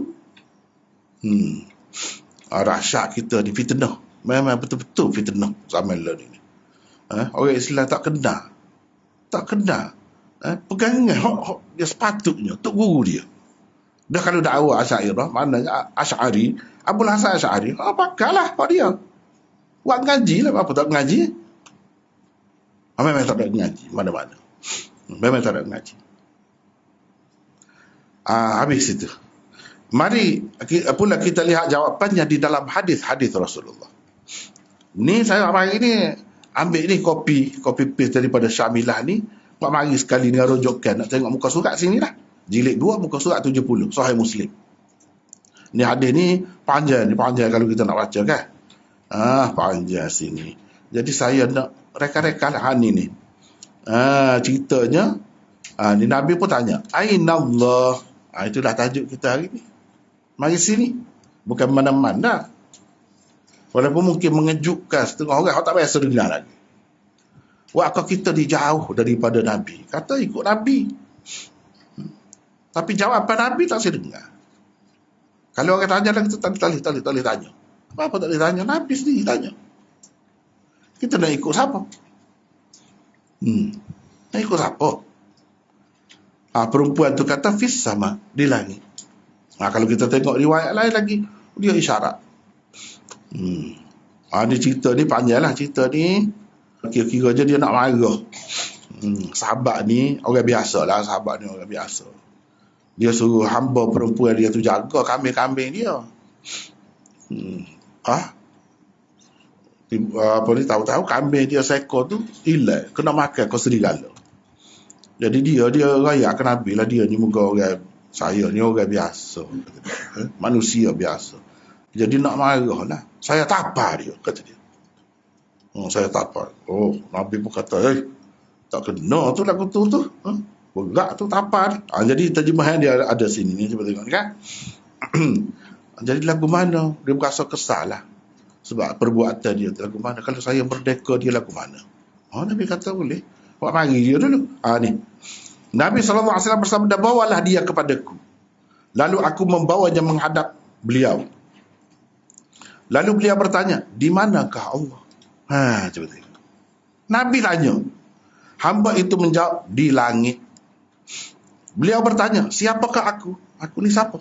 [SPEAKER 1] Rahsyat kita ni fitnah. Memang betul-betul fitnah zaman lalu ni. Orang Islam tak kenal. Pegangan dia sepatutnya Tok Guru dia. Dah kalau dakwah Asy'ariyah, maknanya Asy'ari, Abul Hasan Asy'ari, pakailah hak dia. Buat ngaji lah, apa tak ngaji? Memang tak ada ngaji mana-mana. Memang tak ada ngaji. Habis itu. Mari pula kita lihat jawapannya di dalam hadis-hadis Rasulullah. Ni saya hari ni ambil ni copy paste daripada Syamilah ni. Pak mari sekali dengan rujukan. Nak tengok muka surat sini lah. Jilid 2 muka surat 70. Sahih Muslim. Ni hadis ni panjang kalau kita nak baca kan. Panjang sini. Jadi saya nak reka-reka lah ni. Ceritanya ni Nabi pun tanya, Aina Allah. Itulah tajuk kita hari ni. Mari sini. Bukan mana-mana. Walaupun mungkin mengejutkan setengah orang, tak biasa dengar lagi. Waktu kita dijauh daripada Nabi. Kata ikut Nabi. Tapi jawapan Nabi tak saya dengar. Kalau orang tanya lagi, kita tak boleh tanya. Apa tak boleh tanya? Nabi sendiri tanya. Kita nak ikut siapa? Nak ikut siapa? Perempuan tu kata fis sama di langit. Kalau kita tengok riwayat lain lagi, dia isyarat. Ni cerita ni panjang lah. Cerita ni kira-kira je dia nak marah. Sahabat ni orang biasa lah. Sahabat ni orang biasa. Dia suruh hamba perempuan dia tu jaga kambing-kambing dia. Apa ni, tahu-tahu kambing dia seekor tu hilang, kena makan kau serigala. Jadi dia rayak ke Nabi lah, dia ni muka orang, saya ni orang biasa, manusia biasa. Jadi nak marah lah, saya tapar dia, kata dia. Saya tapar. Nabi pun kata, tak kena tu lagu tu. Berat tu tapar. Jadi terjemahan dia ada sini ni, cuba tengok ni kan. Jadi lagu mana dia berasa kesal lah sebab perbuatan dia lagu mana. Kalau saya merdeka, dia lagu mana? Nabi kata boleh. Buat mari dia dulu. Ni Nabi SAW bersabda, bawalah dia kepadaku. Lalu aku membawanya menghadap beliau. Lalu beliau bertanya, di manakah Allah? Cuba tengok. Nabi tanya. Hamba itu menjawab, di langit. Beliau bertanya, siapakah aku? Aku ni siapa?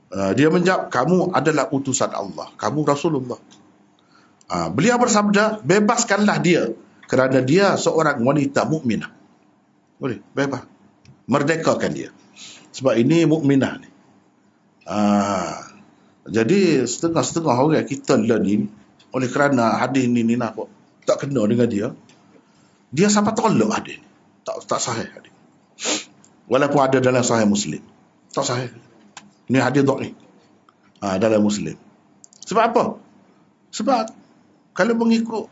[SPEAKER 1] Dia menjawab, kamu adalah utusan Allah. Kamu Rasulullah. Beliau bersabda, bebaskanlah dia. Kerana dia seorang wanita mukminah. Boleh, bebas. Merdekakan dia. Sebab ini mukminah ni. Jadi setengah-setengah orang kita lah ni, oleh kerana hadis ni nampak tak kena dengan dia, dia sampai tolak hadis ni. Tak sahih hadis. Walaupun ada dalam Sahih Muslim, tak sahih. Ini hadis dhaif dalam Muslim. Sebab apa? Sebab kalau mengikut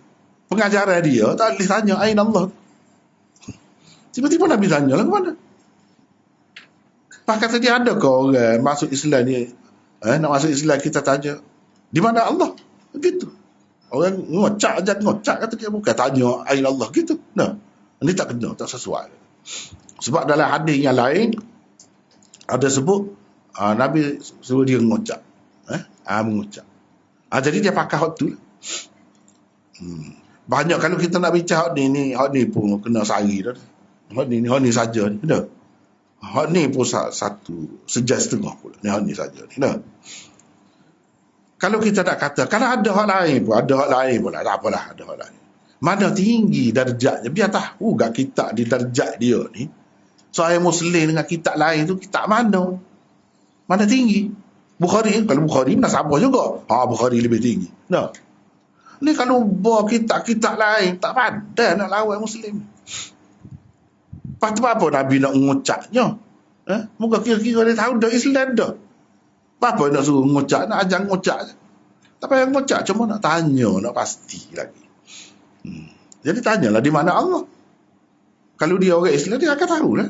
[SPEAKER 1] pengajaran dia, tak boleh tanya aina Allah. Tiba-tiba Nabi tanya lah ke mana? Pak kata dia, ada ke orang masuk Islam ni, nak masuk Islam kita tanya, di mana Allah? Begitu. Orang ngocak kata dia, bukan tanya aina Allah gitu. Ini tak kena, tak sesuai. Sebab dalam hadis yang lain ada sebut Nabi suruh dia ngocak. Mengucap. Jadi dia pakai hak tu. Banyak kalau kita nak bincang hak ni pun kena sari dah. Hak ni saja ni. Dah. Hak ni pun satu sejam setengah pula. Hak ni saja ni. Dah. Kalau kita nak kata, kalau ada hak lain pula, tak apalah, ada hak lain. Mana tinggi darjatnya, biar tahu gak kitab di darjat dia ni. Sahih Muslim dengan kitab lain tu, kitab mana? Mana tinggi? Bukhari, kalau Bukhari nasabah juga. Bukhari lebih tinggi. Ni kalau bawa kitab-kitab lain, tak padan nak lawan Muslim. Lepas tu apa Nabi nak mengucapnya? Muka kira-kira dia tahu dah Islam dah. Apa nak suruh ngucap, nak ajar ngucap je. Tak payah ngucap, cuma nak tanya, nak pasti lagi. Jadi tanyalah di mana Allah. Kalau dia orang Islam, dia akan tahu lah.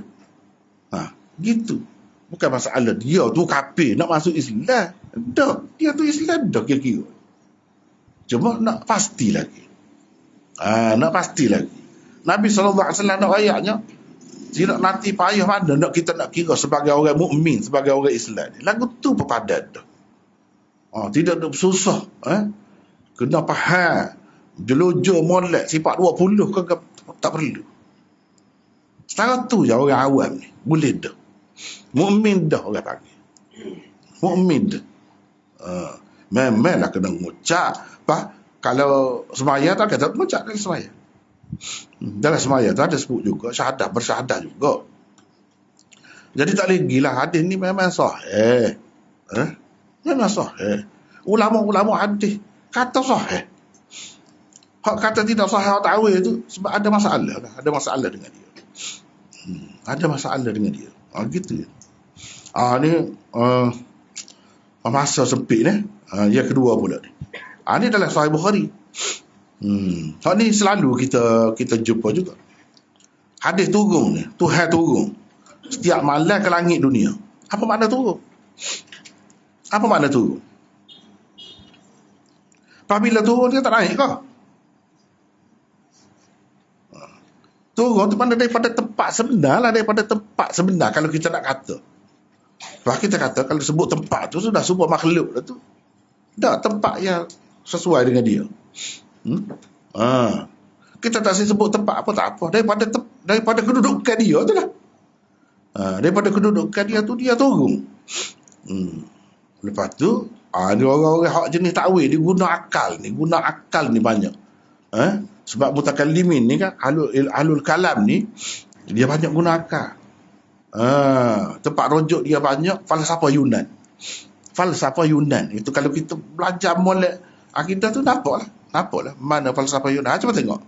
[SPEAKER 1] Gitu. Bukan masalah dia tu kafir nak masuk Islam. Dah, dia tu Islam dah kira-kira. Cuma nak pasti lagi. Nak pasti lagi. Nabi SAW nak ayatnya, tidak nanti payah mana nak kita nak kira sebagai orang mukmin, sebagai orang Islam. Lagu tu berpadat dah. Tidak ada susah. Kena faham. Jelujur molek sifat 20 ke tak perlu. Setara tu je orang awam ni. Boleh dah. Mukmin dah orang panggil. Mukmin dah. Memanglah kena ngucap. Kalau semaya tak kata ngucap dalam semaya. Dalam semaya tu ada sebut juga syahadah, bersyahadah juga. Jadi tak lagi lah hadis ni memang sahih. Memang sahih. Ulama-ulama hadis kata sahih. Hak kata tidak sahih hak ta'wil tu sebab ada masalah lah. Ada masalah dengan dia. Ada masalah dengan dia. Gitu. Ni masa sempit ni. Yang kedua pula ni. Ni dalam Sahih Bukhari. Hak ni selalu kita jumpa juga. Hadis turun ni. Tuhan turun. Setiap malam ke langit dunia. Apa makna turun? Apa makna turun? Apabila turun dia tak naik ke? Turun tu mana daripada tempat sebenar lah. Daripada tempat sebenar kalau kita nak kata. Sebab kita kata kalau sebut tempat tu sudah sebuah makhluk lah tu. Tak tempat yang sesuai dengan dia. Kita tak sebut tempat apa tak apa. Daripada kedudukan dia tu lah. Daripada kedudukan dia tu dia turun. Lepas tu ni orang-orang hak jenis takwil dia guna akal ni banyak. Sebab mutakallimin ni kan alul kalam ni dia banyak guna akal. Tempat rujuk dia banyak falsafah Yunan. Itu kalau kita belajar molek akidah tu nampaklah mana falsafah Yunan. Cuba tengok.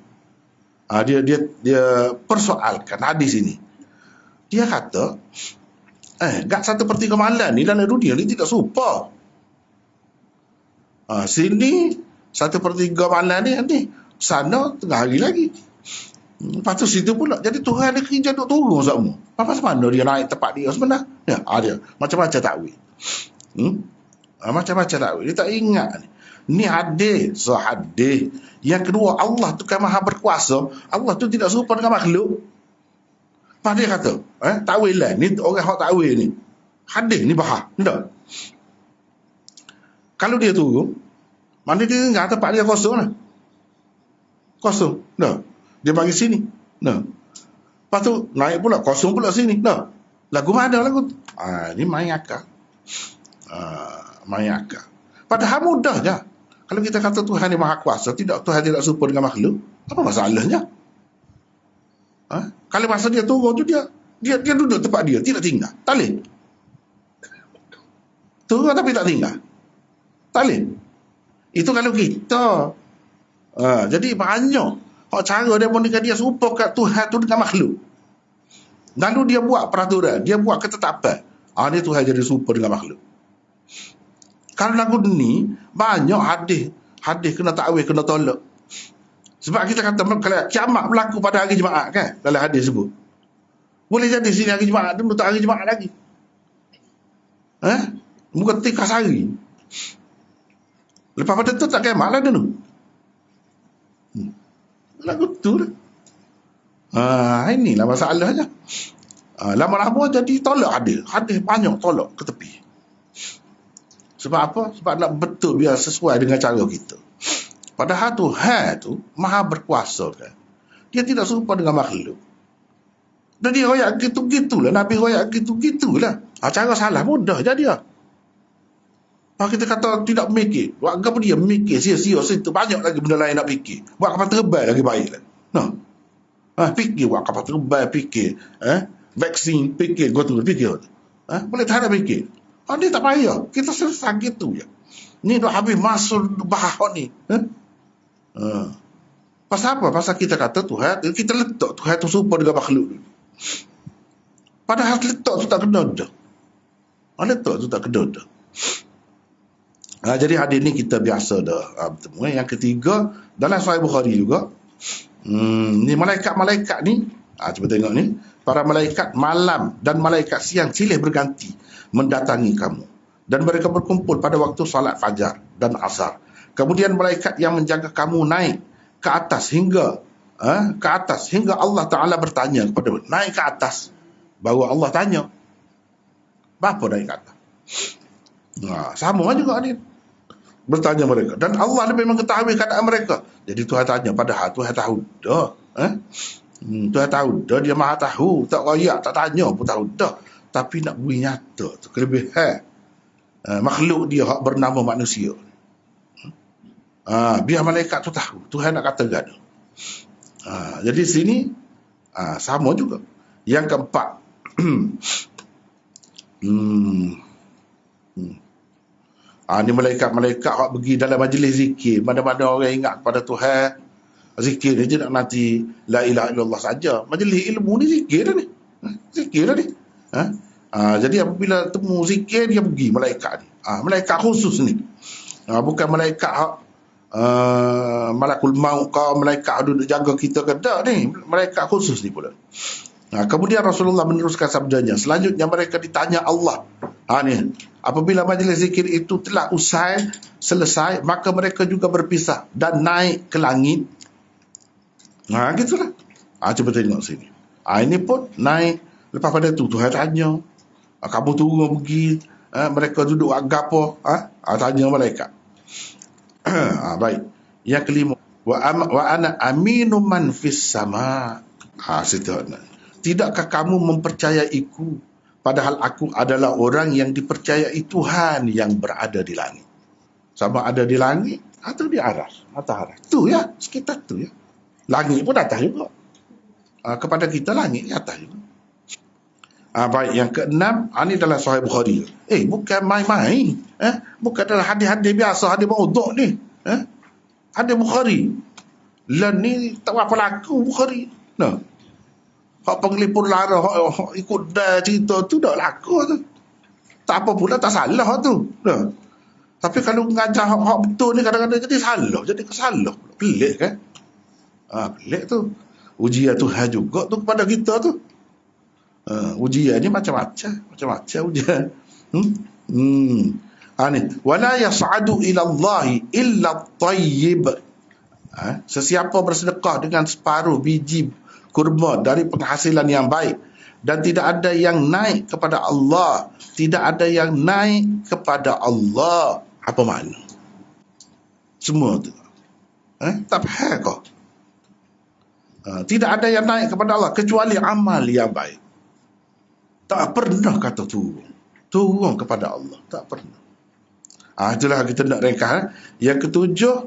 [SPEAKER 1] Dia persoalkan hadis ini. Dia kata gak 1/3 malam ni dalam dunia ni tidak serupa. Sini 1/3 malam ni sana tengah hari lagi. Lepas tu situ pula. Jadi Tuhan dia kerja duk turun semua. Macam mana dia naik tempat dia sebenarnya? Dia macam-macam takwil. Macam-macam takwil. Dia tak ingat ni hadis. Hadis. Yang kedua, Allah tu kan maha berkuasa. Allah tu tidak serupa dengan makhluk. Lepas dia kata, takwil lah. Ni orang hak takwil ni. Hadis ni bahas. Tak? Kalau dia turun, mana dia ingat tempat dia kosong lah. Kosong. Tak? Dia bagi sini. Nah. Lepas tu naik pula kosong pula sini. Nah. Lagu mana lagu? Ni main akal. Main akal. Padahal mudah je. Kalau kita kata Tuhan ni maha kuasa, Tuhan tidak serupa dengan makhluk, apa masalahnya? Kalau masa dia turun tu dia duduk tempat dia, tidak tinggal. Tak boleh. Turun tapi tak tinggal. Tak boleh. Itu kalau kita. Jadi banyak cara dia pun dengan dia serupa kat Tuhan tu dengan makhluk. Lalu dia buat peraturan, dia buat ketetapan. Ni Tuhan jadi serupa dengan makhluk. Kalau lagu ni banyak hadis kena takwil, kena tolak. Sebab kita kata kalau kiamat berlaku pada hari Jumaat kan, dalam hadis sebut. Boleh jadi sini hari Jumaat tu tak hari Jumaat lagi. Bukan tikas hari. Lepas pada tu tak kiamat lah dulu. Lagu tu lah. Inilah masalahnya. Lama-lama jadi tolak hadis banyak tolak ke tepi. Sebab apa? Sebab nak betul biar sesuai dengan cara kita. Padahal Tuhan tu maha berkuasa kan. Dia tidak serupa dengan makhluk. Dan dia royak gitu-gitulah. Nabi royak gitu-gitulah. Cara salah mudah je dia. Kita kata tidak mikir. Buat apa dia mikir sia-sia situ. Banyak lagi benda lain nak fikir. Buat kapal terbang lagi baik lah. Fikir buat kapal terbang, fikir. Vaksin, fikir. Fikir. Boleh tak ada fikir. Dia tak payah. Kita selesai gitu je. Ni dah habis masuk bahas ni. Pasal apa? Pasal kita kata Tuhan, kita letak Tuhan tu serupa dengan makhluk. Padahal letak tu tak kena dah. Letak tu tak kena dah. Jadi hadis ni kita biasa dah bertemu. Yang ketiga, dalam Sahih Bukhari juga, ni malaikat-malaikat ni, cuba tengok ni, para malaikat malam dan malaikat siang silih berganti mendatangi kamu, dan mereka berkumpul pada waktu salat fajar dan asar. Kemudian malaikat yang menjaga kamu naik ke atas hingga Allah Ta'ala bertanya kepada mereka. Naik ke atas, baru Allah tanya, berapa naik ke atas? Sama juga ni, bertanya mereka, dan Allah lebih mengetahui keadaan mereka. Jadi Tuhan tanya, padahal Tuhan tahu dah. Tuhan tahu dah, dia maha tahu, tak royak, tak tanya pun tahu dah. Tapi nak beri nyata tu kelebihan makhluk dia hak bernama manusia. Biar malaikat tu tahu, Tuhan nak kata gada. Jadi sini sama juga. Yang keempat, ni malaikat-malaikat hak pergi dalam majlis zikir, mana-mana orang ingat kepada Tuhan, zikir dia je nak nanti la ilaha illallah saja. Majlis ilmu ni zikir dah ni. Zikir dah ni. Jadi apabila temu zikir, dia pergi malaikat ni. Malaikat khusus ni. Bukan malaikat hak malakul maut ke, malaikat duduk jaga kita ke, tak ni. Malaikat khusus ni pula. Kemudian Rasulullah meneruskan sabdanya, selanjutnya mereka ditanya Allah. Ni, apabila majlis zikir itu telah selesai, maka mereka juga berpisah dan naik ke langit. Gitulah. Cuba tengok sini. Ini pun naik. Lepas pada tu Tuhan tanya, kamu turun pergi, mereka duduk agak apa? Tanya malaikat. Baik. Yang kelima, wa ana aminu man fis sama. Tidakkah kamu mempercayaiku, padahal aku adalah orang yang dipercayai Tuhan yang berada di langit. Sama ada di langit atau di aras, matahari. Tu ya, sekitar tu ya. Langit pun atas juga. Kepada kita langit di atas juga. Baik, yang keenam, ini dalam Sahih Bukhari. Bukan main-main. Bukan dalam hadis-hadis biasa, hadis maudhu' ni. Hadis Bukhari. Lah ni tak apa laku Bukhari. Hak penglipur lara, hak ikut dah cerita tu dah laku tu. Tak apa pula, tak salah tu. Tapi kalau mengajar hak betul ni kadang-kadang jadi salah, jadi kesalah. Pelik kan? Pelik tu. Ujian Tuhan juga tu kepada kita tu. Ujian ni macam-macam ujian. Ni, wala yas'adu ila Allah illa tayyib. Sesiapa bersedekah dengan separuh biji kurma dari penghasilan yang baik, dan tidak ada yang naik kepada Allah, apa makna semua tu? Tak faham kau? Tidak ada yang naik kepada Allah kecuali amal yang baik. Tak pernah kata turun kepada Allah, tak pernah. Itulah kita nak ringkas. Yang ketujuh,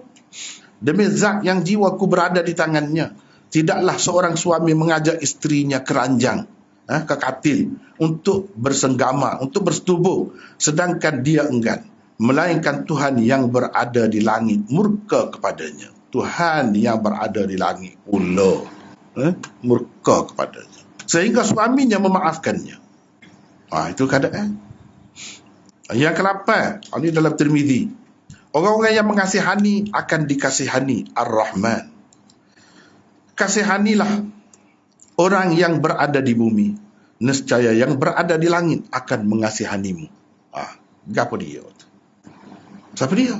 [SPEAKER 1] demi zat yang jiwaku berada di tangannya, tidaklah seorang suami mengajak isterinya ke ranjang, ke katil, untuk bersenggama, untuk bersetubuh, sedangkan dia enggan, melainkan Tuhan yang berada di langit murka kepadanya. Tuhan yang berada di langit pula murka kepadanya, sehingga suaminya memaafkannya. Itu keadaan. Yang ke-8, ini dalam Tirmizi, orang-orang yang mengasihani akan dikasihani Ar-Rahman. Kasihanilah orang yang berada di bumi, nescaya yang berada di langit akan mengasihanimu. Apa dia? Siapa dia?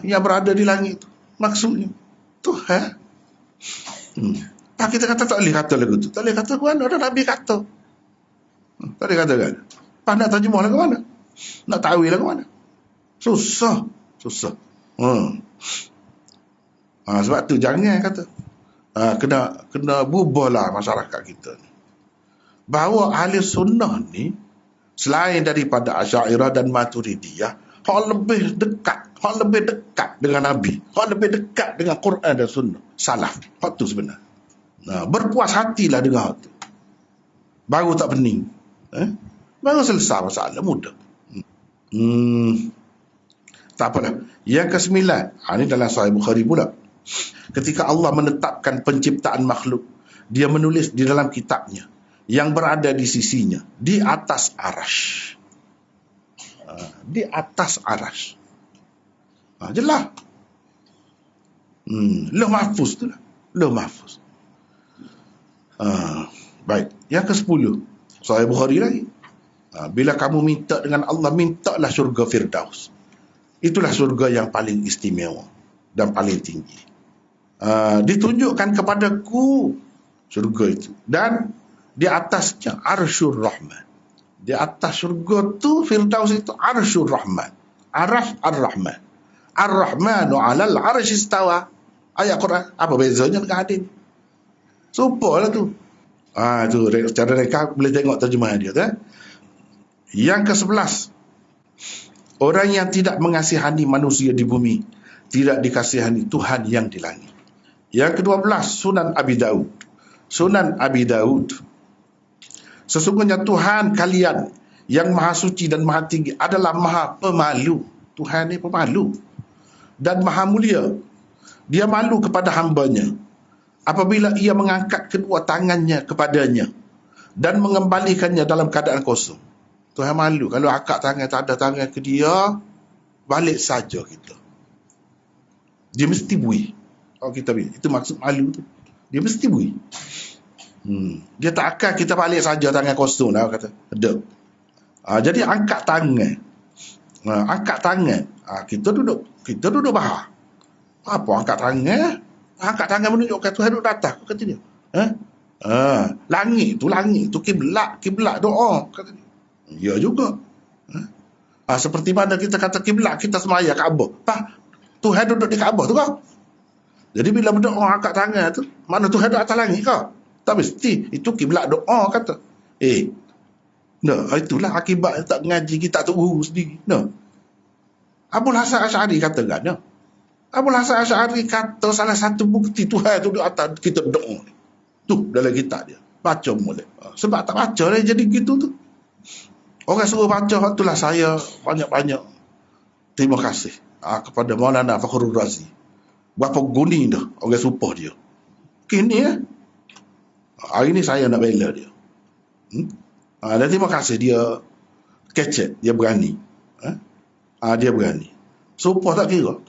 [SPEAKER 1] Yang berada di langit, maksudnya Tuhan. Kita kata tak boleh kata lagu tu. Tak boleh kata ke mana? Ada Nabi kata. Tak boleh kata kan? Nak terjemah lah ke mana? Nak tahu lah ke mana? Susah. Sebab tu jangan kata. Kena bubuhlah masyarakat kita ni. Bahawa ahli sunnah ni, selain daripada Asy'ariyah dan Maturidiyah, hak lebih dekat dengan Nabi, hak lebih dekat dengan Quran dan Sunnah, salaf. Hak tu sebenar. Berpuas hatilah dengan hak tu. Baru tak pening. Baru selesai masalah, mudah. Tak apalah. Yang ke-9, ini dalam Sahih Bukhari pula. Ketika Allah menetapkan penciptaan makhluk, dia menulis di dalam kitabnya yang berada di sisinya, di atas arash. Di atas aras. Jelas. Lauh mahfuz tu lah. Lauh mahfuz. Baik. Yang ke-10. Sahih Bukhari lagi. Bila kamu minta dengan Allah, mintalah syurga Firdaus. Itulah syurga yang paling istimewa dan paling tinggi. Ditunjukkan kepadaku syurga itu. Dan di atasnya Arsyur Rahman. Di atas syurga tu Firdaus itu Arsyur Rahman. Arsh Ar-Rahman. Ar-Rahmanu 'alal 'arsy istawa. Ayat Quran. Apa bezanya dengan hadis? Sumpahlah tu. Tu secara reka boleh tengok terjemahan dia tu. Yang ke-11. Orang yang tidak mengasihani manusia di bumi, tidak dikasihani Tuhan yang di langit. Yang ke-12, Sunan Abi Daud. Sunan Abi Daud. Sesungguhnya Tuhan kalian yang maha suci dan maha tinggi adalah maha pemalu. Tuhan ni pemalu. Dan maha mulia. Dia malu kepada hambanya apabila ia mengangkat kedua tangannya kepadanya dan mengembalikannya dalam keadaan kosong. Tuhan malu. Kalau angkat tangan, tak ada tangan ke dia, balik saja kita. Dia mesti bui. Kalau kita bui. Itu maksud malu tu. Dia mesti bui. Dia tak akan kita balik saja tangan kosong lah, kata. Ada. Jadi angkat tangan. Angkat tangan. Kita duduk bahar. Apa angkat tangan? Angkat tangan menunjukkan Tuhan duduk atas. Kata dia. Langit tu kiblat doa. Kata dia. Ya juga. Seperti mana kita kata kiblat, kita semaya Kaabah. Tuhan duduk di Kaabah tu kau. Jadi bila berdoa angkat tangan tu, mana Tuhan duduk atas langit kau? Tak mesti. Itu kiblat doa kata. Itulah akibat tak ngaji kita tak tahu sendiri. Abul Hasan Asy'ari kata kan. Abul Hasan Asy'ari kata salah satu bukti Tuhan tu duduk atas kita doa. Tu dalam kitab dia. Baca boleh. Sebab tak baca lah jadi gitu tu. Orang suruh baca, itulah saya banyak-banyak terima kasih kepada Maulana Fakhrul Razi. Berapa guni dah orang supah dia. Kini hari ni saya nak bela dia. Dan terima kasih dia kecek, dia berani. Dia berani. Supah tak kira.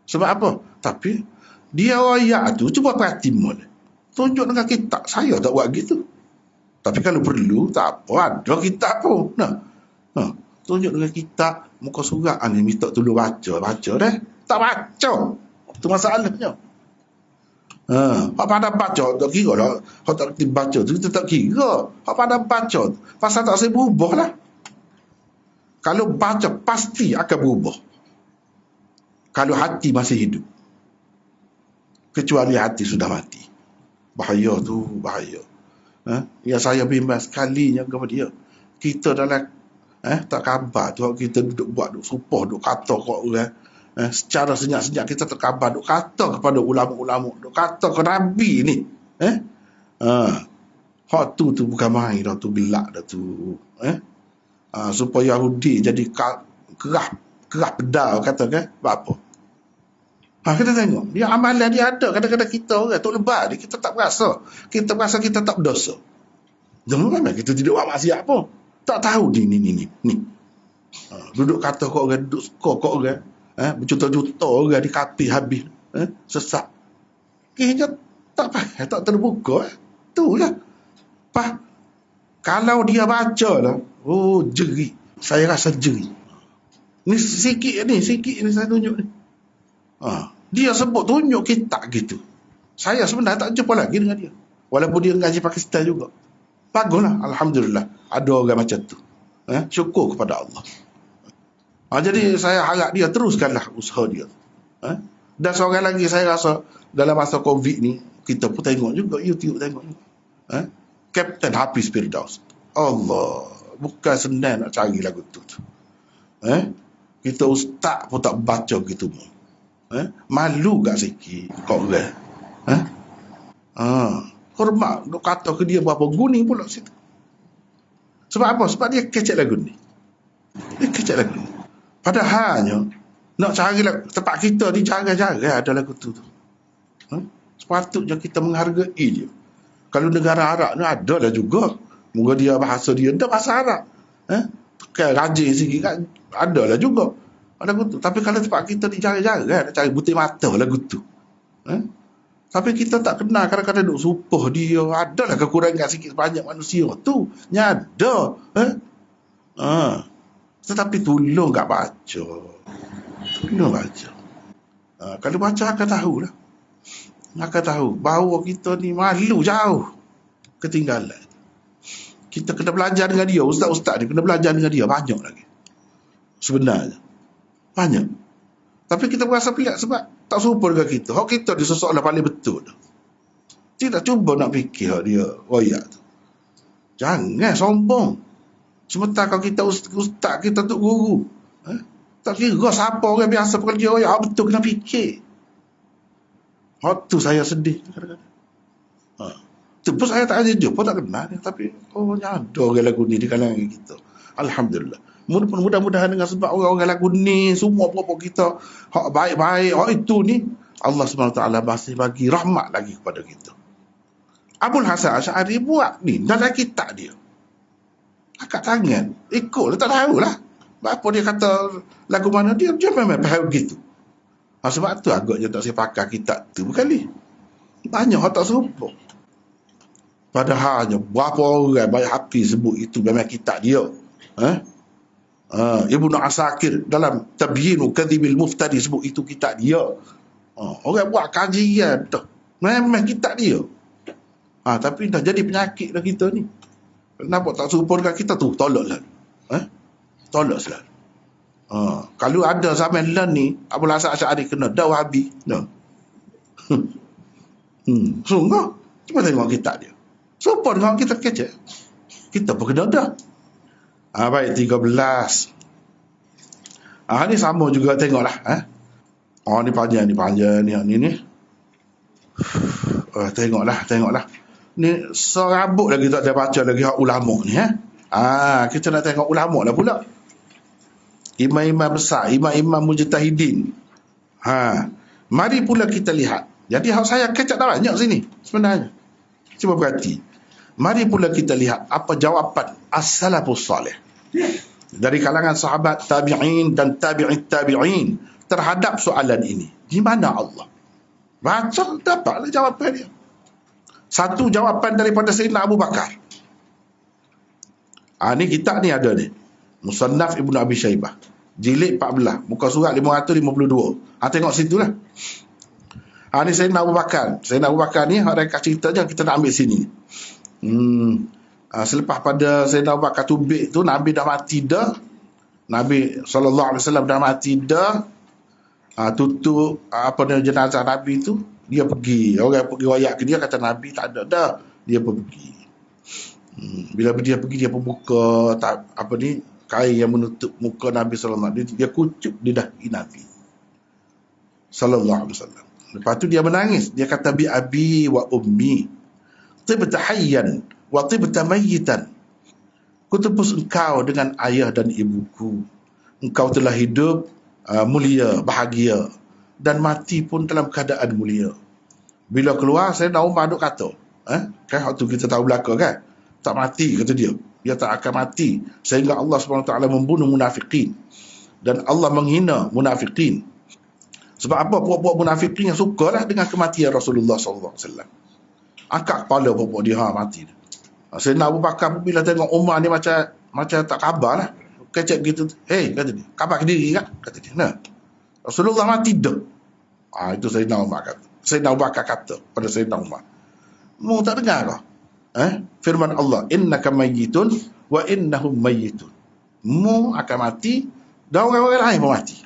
[SPEAKER 1] Sebab apa? Tapi dia ayat tu cuba perhati boleh. Tunjuk dengan kitab. Saya tak buat gitu. Tapi kalau perlu, tak apa. Ada kitab pun. Tunjuk dengan kitab. Muka surat ni minta tolong baca. Baca dah. Tak baca. Itu masalahnya. Hak pada baca, tak kira lah. Hak tak kerti baca tu, kita tak kira. Hak pada baca, pasal tak saya berubah lah. Kalau baca, pasti akan berubah. Kalau hati masih hidup. Kecuali hati sudah mati. Bahaya tu, bahaya. Ya saya bimbang sekalinya kepada dia. Kita dalam tak khabar tu, kita duduk buat, duduk supah, duduk kata kau orang. Secara senyap-senyap kita terkabar, duduk kata kepada ulama-ulama, duduk kata ke Nabi ni. Hak tu bukan main dah tu, gelak dah tu. Supaya Yahudi jadi kerah pedal kata kan, apa? Kita tengok, dia amalan dia ada. Kadang-kadang kita orang tu lebat, kita tak berasa. Kita berasa kita tak berdosa. Jangan memang kita tidak buat maksiat pun. Tak tahu ni. Duduk kata kau orang, duduk skor kau orang. Berjuta-juta orang di kapi habis. Sesak. Kayaknya tak payah, tak terbuka. Itulah. Kalau dia baca lah, jeri. Saya rasa jeri. Ni sikit ni saya tunjuk ni. Dia sebut tunjuk kitab gitu. Saya sebenarnya tak jumpa lagi dengan dia. Walaupun dia ngaji Pakistan juga. Baguslah, alhamdulillah. Ada orang macam tu. Syukur kepada Allah. Jadi saya harap dia teruskanlah usaha dia. Dan seorang lagi saya rasa dalam masa Covid ni, kita pun tengok juga, YouTube tengok juga. Kapten Hafiz Firdaus. Allah, bukan senang nak cari lagu tu. Kita ustaz pun tak baca gitu. Malu gak sikit kau orang. Hormat duk kata ke dia berapa guni pula situ. Sebab apa? Sebab dia kecek lagu ni. Dia kecek lagu ni. Padahalnya nak cari tempat kita di jarang-jarang ada lagu tu. Sepatutnya kita menghargai dia. Kalau negara Arab ni ada lah juga. Moga dia bahasa dia tak bahasa Arab. Kan rajin sikit kan ada lah juga. Ada kutu. Tapi kalau tempat kita ni cara-cara kan, nak cari butir mata lah kutu. Tapi kita tak kenal, kadang-kadang duk supuh dia. Adalah kekurangan sikit sebanyak manusia tu. Nyada. Tetapi tolong tak baca. Tolong baca. Kalau baca akan tahulah. Akan tahu bahawa kita ni malu jauh ketinggalan. Kita kena belajar dengan dia. Ustaz-ustaz ni kena belajar dengan dia. Banyak lagi. Sebenarnya. Banyak. Tapi kita berasa pelik sebab tak serupa dengan kita. Hak kita dia seseorang paling betul. Tidak cuba nak fikir hak dia royak tu. Jangan sombong. Sementara kalau kita ustaz kita tu guru. Tak kira siapa orang biasa pekerja royak. Betul kena fikir. Hak tu saya sedih kadang-kadang. Tu pun saya tak ada jumpa, tak kenal dia. Tapi ada orang lagu ni di kalangan kita. Alhamdulillah. Mudah-mudahan dengan sebab orang-orang lagu ni, semua pokok kita hak baik-baik, hak itu ni, Allah SWT masih bagi rahmat lagi kepada kita. Abul Hasan Asy'ari buat ni dalam kitab dia. Angkat tangan, ikut, tak tahulah. Apa dia kata lagu mana dia memang faham begitu. Sebab tu agaknya tak saya pakai kitab tu berkali. Banyak hak tak serupa. Padahalnya berapa orang baik hati sebut itu memang kitab dia. Ibnu Asakir dalam Tabyin Kadhibil Muftari sebut itu kitab dia. Orang buat kajian tu memang kitab dia. Tapi dah jadi penyakit dah kita ni. Kenapa tak serupa dengan kita tu? Tolaklah. Tolak selalu. Kalau ada zaman lan ni Abul Hasan Asy'ari kena dah Wahabi dah. Sungguh cuba tengok kitab dia. Supaya dengan kita kecek. Kita pun kena dah. Baik 13. Ni sama juga tengoklah. Ni panjang ni. Tengoklah. Ni serabut lagi tak ada baca lagi hak ulama ni. Kita nak tengok ulama lah pula. Imam-imam besar, imam-imam mujtahidin. Mari pula kita lihat. Jadi hak saya kecek dah banyak sini sebenarnya. Cuba perhati. Mari pula kita lihat apa jawapan as-salafus salih dari kalangan sahabat tabi'in dan tabi'it tabi'in terhadap soalan ini. Di mana Allah? Baca dapatlah jawapan dia. Satu jawapan daripada Sayyidina Abu Bakar. Ni kitab ni ada ni. Musannaf Ibnu Abi Syaibah. Jilid 14, muka surat 552. Tengok situlah. Ni Sayyidina Abu Bakar. Sayyidina Abu Bakar ni mereka cerita je, kita nak ambil sini. Selepas pada Sayyidina Abu Bakar tubik tu, Nabi dah mati dah. Nabi SAW dah mati dah. Tutup jenazah Nabi tu, dia pergi. Orang pergi royak ke dia, kata Nabi tak ada dah. Dia pergi. Bila dia pergi, dia pun buka kain yang menutup muka Nabi SAW. Dia kucuk di dahi Nabi SAW. Lepas tu dia menangis. Dia kata bi abi wa ummi tibta hayyan wa tibta mayyitan. Kutepus engkau dengan ayah dan ibuku. Engkau telah hidup mulia, bahagia, dan mati pun dalam keadaan mulia. Bila keluar, saya dah Umar duk kata, kan waktu kita tahu belaka kan, tak mati kata dia. Dia tak akan mati sehingga Allah SWT membunuh munafikin, dan Allah menghina munafikin. Sebab apa? Puak-puak munafikin yang sukalah dengan kematian Rasulullah SAW. Angkat kepala puak-puak dia, mati. Sayyidina Abu Bakar bila tengok Umar ni macam tak khabar lah. Kecek gitu. Kata dia, khabar ke diri kan? Kata dia, Rasulullah mati dah. Itu Sayyidina Umar kata. Sayyidina Abu Bakar kata pada Sayyidina Umar, mu tak dengar kau? Firman Allah, innaka mayyitun wa innahum mayyitun. Mu akan mati dan orang-orang lain pun mati.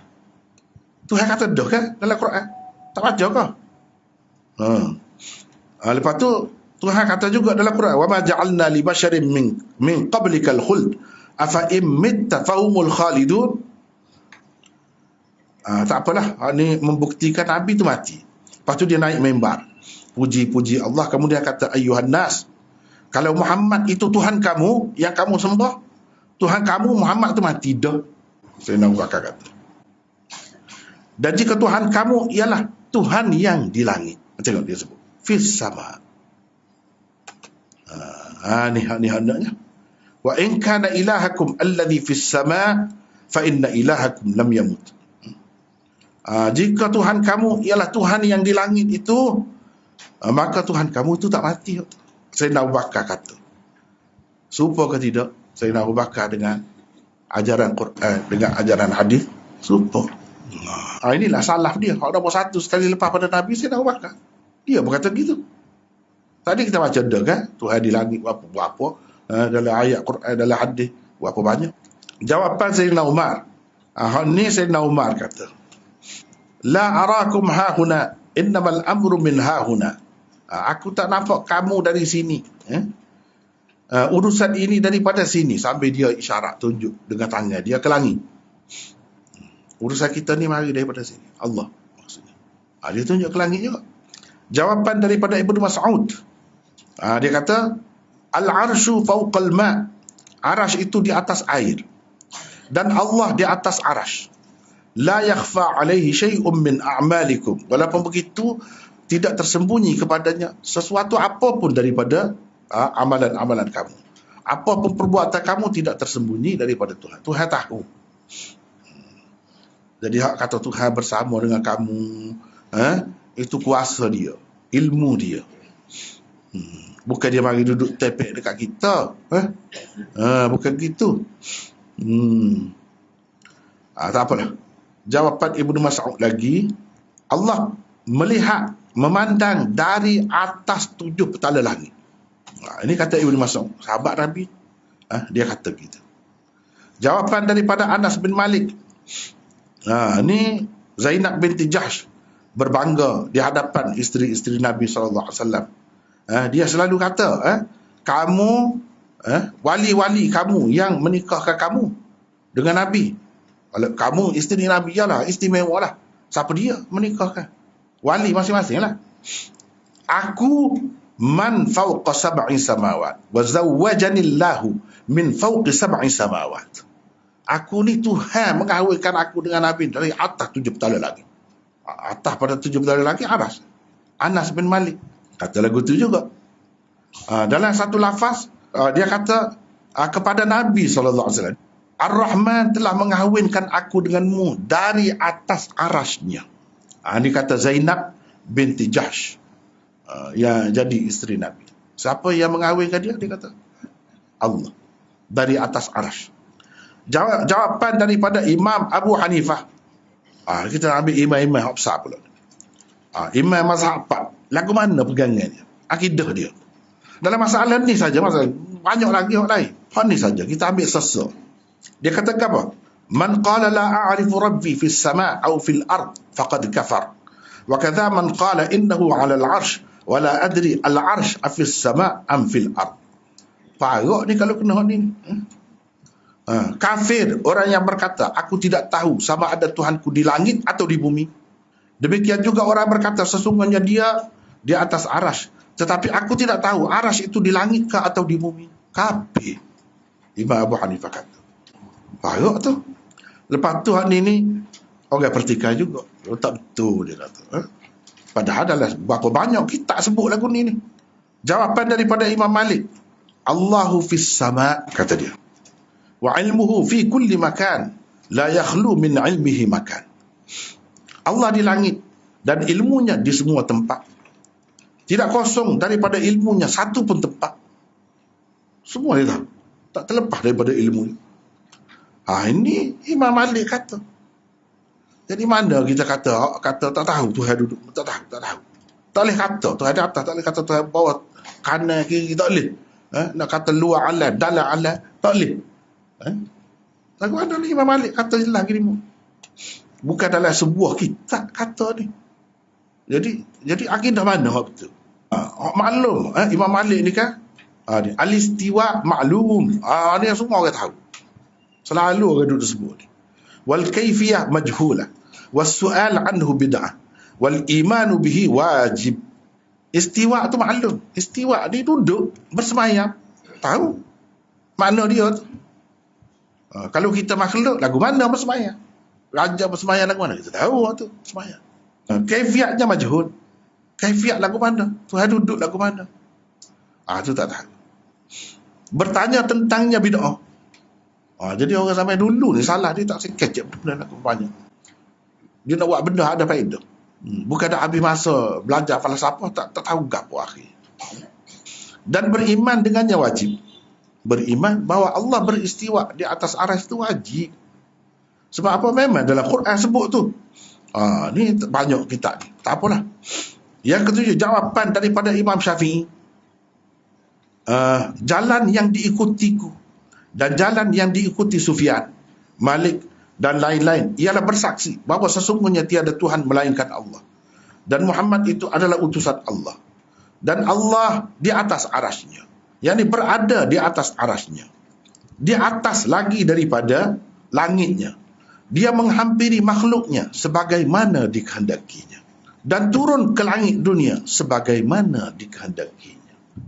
[SPEAKER 1] Tuhan kata dah kan dalam Quran. Tak baca kau? Lepas tu Tuhan kata juga dalam Quran, wa ma ja'alna li basharin min qablikal khuld afa in mitta fahumul khalidun. Tak apalah, ni membuktikan Nabi tu mati. Lepas tu dia naik mimbar, puji-puji Allah. Kemudian kata, ayyuhan nas, kalau Muhammad itu Tuhan kamu yang kamu sembah, Tuhan kamu Muhammad tu mati dah. Sayyidina Abu Bakar kata. Dan jika Tuhan kamu ialah Tuhan yang di langit, tengok dia sebut fis sama. Ni hendaknya Wa in kana ilahakum alladhi fis sama' fa inna ilahakum lam yamut. Jika Tuhan kamu ialah Tuhan yang di langit itu, maka Tuhan kamu itu tak mati. Sayyidina Abu Bakar kata. Serupa ke tidak Sayyidina Abu Bakar dengan ajaran Quran, dengan ajaran hadis? Serupa. Inilah salaf dia. Kalau nombor satu sekali lepas pada Nabi, Sayyidina Abu Bakar. Dia berkata begitu. Tadi kita baca dah kan, Tuhan di langit berapa, dalam ayat Quran, dalam hadis berapa banyak. Jawapan Sayyidina Umar. Ni Sayyidina Umar kata, la arakum hahuna, innamal amru min hahuna. Aku tak nampak kamu dari sini. Urusan ini daripada sini. Sambil dia isyarat, tunjuk dengan tangan dia ke langit. Urusan kita ni mari daripada sini. Allah maksudnya. Dia tunjuk ke langit juga. Jawapan daripada Ibnu Mas'ud. Dia kata, al-arsyu fawqal ma'. Arash itu di atas air. Dan Allah di atas arash. La yakhfa alaihi syai'un min a'malikum. Walaupun begitu, tidak tersembunyi kepadanya sesuatu apapun daripada amalan-amalan kamu. Apapun perbuatan kamu tidak tersembunyi daripada Tuhan. Tuhan tahu. Jadi hak kata Tuhan bersama dengan kamu, itu kuasa dia, ilmu dia. Bukan dia mari duduk tepek dekat kita. Bukan gitu. Tak apalah. Jawapan Ibnu Mas'ud lagi, Allah melihat, memandang dari atas 7 petala langit. Ini kata Ibnu Mas'ud, sahabat Nabi. Dia kata gitu. Jawapan daripada Anas bin Malik. Ini Zainab binti Jahsh berbangga di hadapan isteri-isteri Nabi SAW. Dia selalu kata, kamu, wali-wali kamu yang menikahkan kamu dengan Nabi. Kalau kamu isteri Nabi, ialah istimewa lah. Siapa dia menikahkan? Wali masing-masing lah. Aku man fawqa sab'i samawat wa zawwajanillahu min fawqi sab'i samawat. Aku ni Tuhan mengahwinkan aku dengan Nabi dari atas 7 petala langit. Atas pada 7 petala langit aras. Anas bin Malik kata lagu tu juga. Dalam satu lafaz dia kata kepada Nabi SAW, Ar-Rahman telah mengahwinkan aku denganmu dari atas arasnya. Ini kata Zainab binti Jahsh yang jadi isteri Nabi. Siapa yang mengahwinkan dia? Dia kata Allah dari atas aras. Jawapan daripada Imam Abu Hanifah. Kita ambil imam-imam besar pula. Imam mazhab 4. Lagu mana pegangannya? Akidah dia. Dalam masalah ni saja, masalah banyak lagi orang lain. Hal ni saja kita ambil sesuatu. Dia kata apa? Man qala la a'rifu rabbi fis sama' aw fil ard faqad kafar. Wa kadha man qala innahu 'ala al-'arsh wa la adri al-'arsh fis sama' am fil ard. Parok ni kalau kena ni. Kafir orang yang berkata aku tidak tahu sama ada Tuhanku di langit atau di bumi. Demikian juga orang berkata sesungguhnya dia di atas arash, tetapi aku tidak tahu arash itu di langit ke atau di bumi. Kafir. Imam Abu Hanifah kata. Parok tu. Lepas tu hari ni orang pertikaian juga. Tak betul dia kata. Padahal adalah berapa banyak kita sebut lagu ni. Jawapan daripada Imam Malik. Allahu fis sama' kata dia. Wa ilmuhu fi kulli makan. La yakhlu min ilmihi makan. Allah di langit dan ilmunya di semua tempat. Tidak kosong daripada ilmunya satu pun tempat. Semua dia tahu. Tak terlepas daripada ilmu. Ini Imam Malik kata. Jadi mana kita kata tak tahu Tuhan duduk, tak tahu. Tak boleh kata Tuhan ada atas, tak boleh kata Tuhan bawah, kanan kiri, tak boleh. Nak kata luar alam, dalam alam, tak boleh. Lagu mana ni Imam Malik kata jelas gini. Bukan dalam sebuah kitab kata ni. Jadi akidah mana hak betul? Maklum, Imam Malik ni kan al-istiwa maklum. Ni semua orang tahu. Selalu orang duduk sebut ni. Wal kaifiyah majhulah. Was su'al anhu bid'ah. Wal imanu bihi wajib. Istiwa tu maklum. Istiwa ni duduk bersemayam. Tahu makna dia tu. Kalau kita makhluk, lagu mana bersemayam? Raja bersemayam lagu mana? Kita tahu tu bersemayam. Kaifiyatnya majhul. Kaifiyat lagu mana? Tuhan duduk lagu mana? Tu tak tahu. bertanya tentangnya bid'ah. Jadi orang sampai dulu ni salah, dia tak sekejap benda nak banyak. Dia nak buat benda ada faedah. Bukan dah habis masa belajar falsafah tak tahu gapo akhir. Dan beriman dengannya wajib. Beriman bahawa Allah beristiwa di atas arsy itu wajib. Sebab apa? Memang dalam Quran sebut tu. Ni banyak kitab ni. Tak apalah. Yang ketujuh, jawapan daripada Imam Syafi'i. Jalan yang diikutiku dan jalan yang diikuti Sufyan, Malik dan lain-lain ialah bersaksi bahawa sesungguhnya tiada Tuhan melainkan Allah, dan Muhammad itu adalah utusan Allah, dan Allah di atas arasy-Nya, yakni berada di atas arasy-Nya, di atas lagi daripada langitnya. Dia menghampiri makhluknya sebagaimana dikehendakinya, dan turun ke langit dunia sebagaimana dikehendakinya.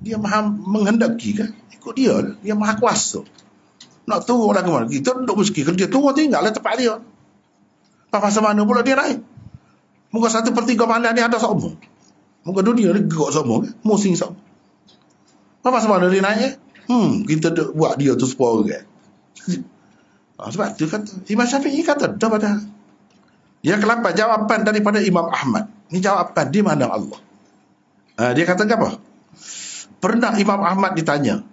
[SPEAKER 1] Dia menghendaki kan? Ikut dia, dia maha kuasa. Nak turun orang ke mana? Kita duduk meski, kalau dia turun tinggallah tempat dia. Masa mana pula dia naik? Muka 1/3 malam ni ada semua. Muka dunia ni gerak semua kan? Musing semua. Masa mana dia naik? Kita duduk buat dia tu sepuluh orang. Sebab tu kata Imam Syafi'i kata dah pada. Yang ke-8, jawapan daripada Imam Ahmad. Ni jawapan di mana Allah. Dia kata apa? Pernah Imam Ahmad ditanya,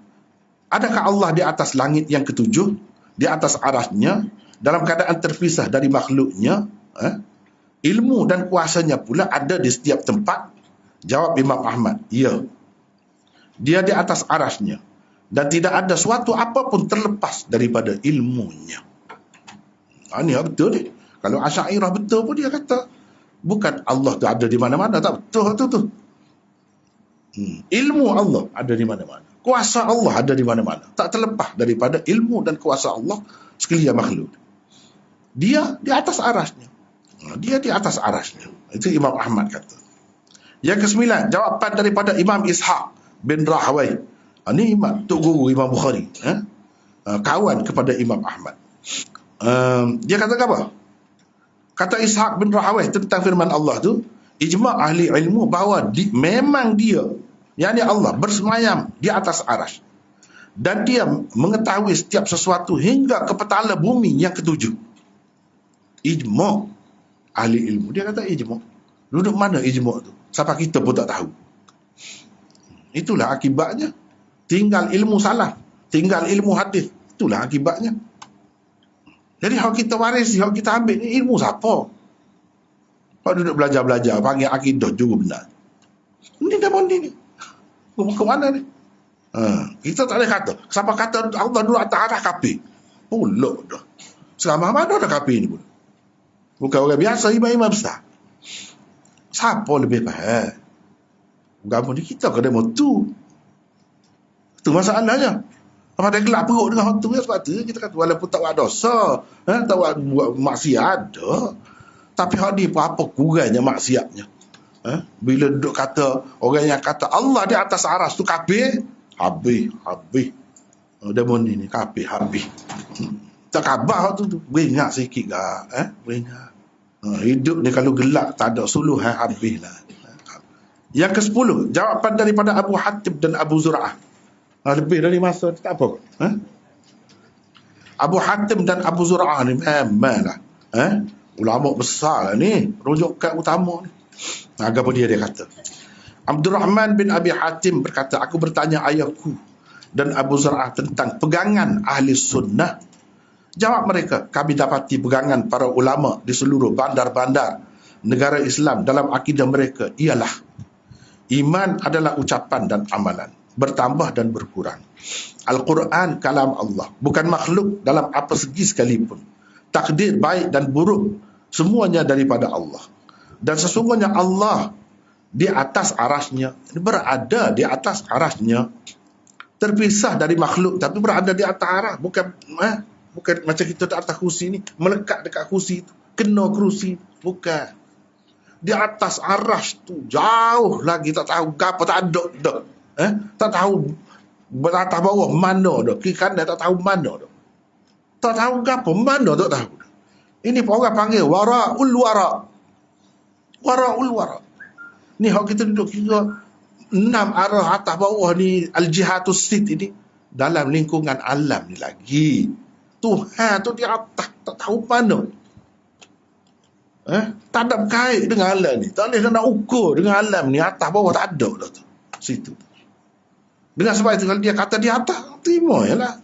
[SPEAKER 1] adakah Allah di atas langit yang ketujuh, di atas arasy-Nya, dalam keadaan terpisah dari makhluknya? Ilmu dan kuasanya pula ada di setiap tempat? Jawab Imam Ahmad, ya. Dia di atas arasy-Nya, dan tidak ada suatu apapun terlepas daripada ilmunya. Ini betul ni. Kalau Asy'ariyah betul pun dia kata bukan Allah tu ada di mana-mana, tak betul tu. Ilmu Allah ada di mana-mana. Kuasa Allah ada di mana-mana. Tak terlepas daripada ilmu dan kuasa Allah sekalian makhluk. Dia di atas arasy-Nya. Dia di atas arasy-Nya. Itu Imam Ahmad kata. Yang ke-9, jawapan daripada Imam Ishaq bin Rahawai. Ini Imam Tok Guru Imam Bukhari. Kawan kepada Imam Ahmad. Dia kata apa? Kata Ishaq bin Rahawai tentang firman Allah tu, ijma' ahli ilmu bahawa memang dia, yakni Allah, bersemayam di atas arasy, dan dia mengetahui setiap sesuatu hingga ke petala bumi yang ketujuh. Ijma' ahli ilmu. Dia kata ijma'. Duduk mana ijma' tu? Siapa kita pun tak tahu. Itulah akibatnya. Tinggal ilmu salah, tinggal ilmu hadis. Itulah akibatnya. Jadi hak kita waris, hak kita ambil ni ilmu siapa? Hak duduk belajar-belajar, panggil akidah juga benar. Ini dah bondi ni. Ke mana ni? Kita tak boleh kata. Siapa kata Allah dulu atas arah kafir? Pulak dah. Selama mana ada kafir ni pun? Bukan orang biasa, imam-imam besar. Siapa lebih faham? Agama ni kita kena tu. Itu masalahnya. Apa dia gelap perut dengan hak tu, sebab tu kita kata walaupun tak buat dosa, tak buat maksiat dah. Tapi hak ni apa kurangnya maksiatnya. Bila duduk kata orang yang kata Allah di atas aras tu kafir, habis. Demon ni kafir habis. Tak khabar hak tu. Beringat sikit lah. Beringat. Hidup ni kalau gelap tak ada suluh, habislah. Yang ke-10, jawapan daripada Abu Hatim dan Abu Zur'ah. Lebih dari masa tak apa. Abu Hatim dan Abu Zur'ah ni memanglah ulama besar lah ni, rujukan utama ni. Apa dia kata? Abdul Rahman bin Abi Hatim berkata, aku bertanya ayahku dan Abu Zur'ah tentang pegangan ahli sunnah. Jawab mereka, kami dapati pegangan para ulama di seluruh bandar-bandar negara Islam dalam akidah mereka ialah iman adalah ucapan dan amalan, bertambah dan berkurang. Al-Quran kalam Allah, bukan makhluk dalam apa segi sekalipun. Takdir baik dan buruk semuanya daripada Allah. Dan sesungguhnya Allah di atas arasy-Nya, berada di atas arasy-Nya, terpisah dari makhluk tapi berada di atas aras. Bukan macam kita di atas kursi ni, melekat dekat kursi tu, kena kursi. Bukan. Di atas arasy tu jauh lagi, tak tahu apa, tak ada dah. Tak tahu beratas bawah mana dah, kiri kanan tak tahu mana dah. Tak tahu apa, mana tak tahu. Ini orang panggil wara'ul wara'. Wara'ul wara'. Ni hak kita duduk kira 6 arah atas bawah ni, al-jihatus sit ini. dalam lingkungan alam ni lagi. Tuhan tu di atas, tak tahu mana. Tak ada berkait dengan alam ni. Tak boleh nak ukur dengan alam ni. Atas bawah tak ada dah tu. Situ. Dengan sebab itu kalau dia kata di atas, terima je lah.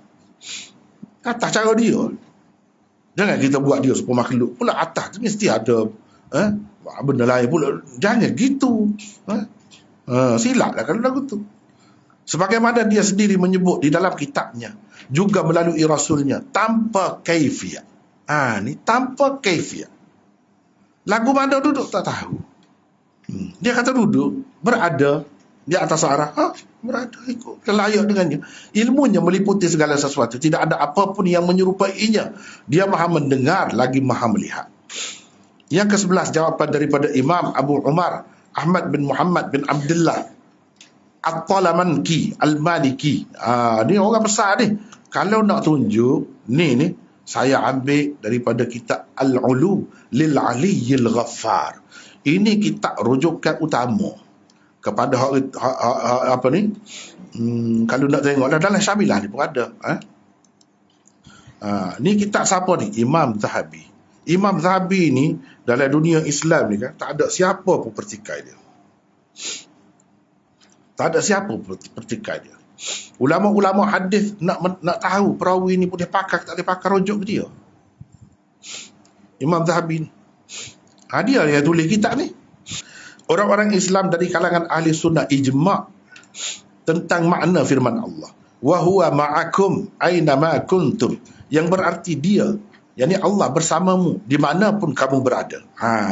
[SPEAKER 1] Atas cara dia. Jangan kita buat dia sebuah makhluk. Pula atas tu mesti ada benda lain pula. Jangan gitu. Silap lah kalau lagu tu. Sebagaimana dia sendiri menyebut di dalam kitabnya. Juga melalui rasulnya. Tanpa kaifiat. Ni tanpa kaifiat. Lagu mana duduk tak tahu. Dia kata duduk, berada di atas arah. Berada, ikut layak dengannya. Ilmunya meliputi segala sesuatu. Tidak ada apapun yang menyerupainya. Dia maha mendengar, lagi maha melihat. Yang ke-11, jawapan daripada Imam Abu Umar Ahmad bin Muhammad bin Abdullah At-Talamanki Al-Maliki. Ni orang besar ni. Kalau nak tunjuk, ni saya ambil daripada kitab Al-Ulu Lil-Aliyyil Ghaffar. Ini kitab rujukan utama kepada apa ni? Kalau nak tengok dalam Syamilah ni pun ada. Ni kitab siapa ni? Imam Zahabi. Imam Zahabi ni dalam dunia Islam ni kan, tak ada siapa pun pertikai dia. Tak ada siapa pun pertikai dia. Ulama-ulama hadis nak tahu perawi ni boleh pakai tak boleh pakai rujuk ke dia. Imam Zahabi ni. Dia yang tulis kitab ni. Orang-orang Islam dari kalangan ahli sunnah ijma' tentang makna firman Allah. Wa huwa ma'akum aina ma kuntum. Yang berarti dia, yakni Allah bersamamu dimanapun kamu berada.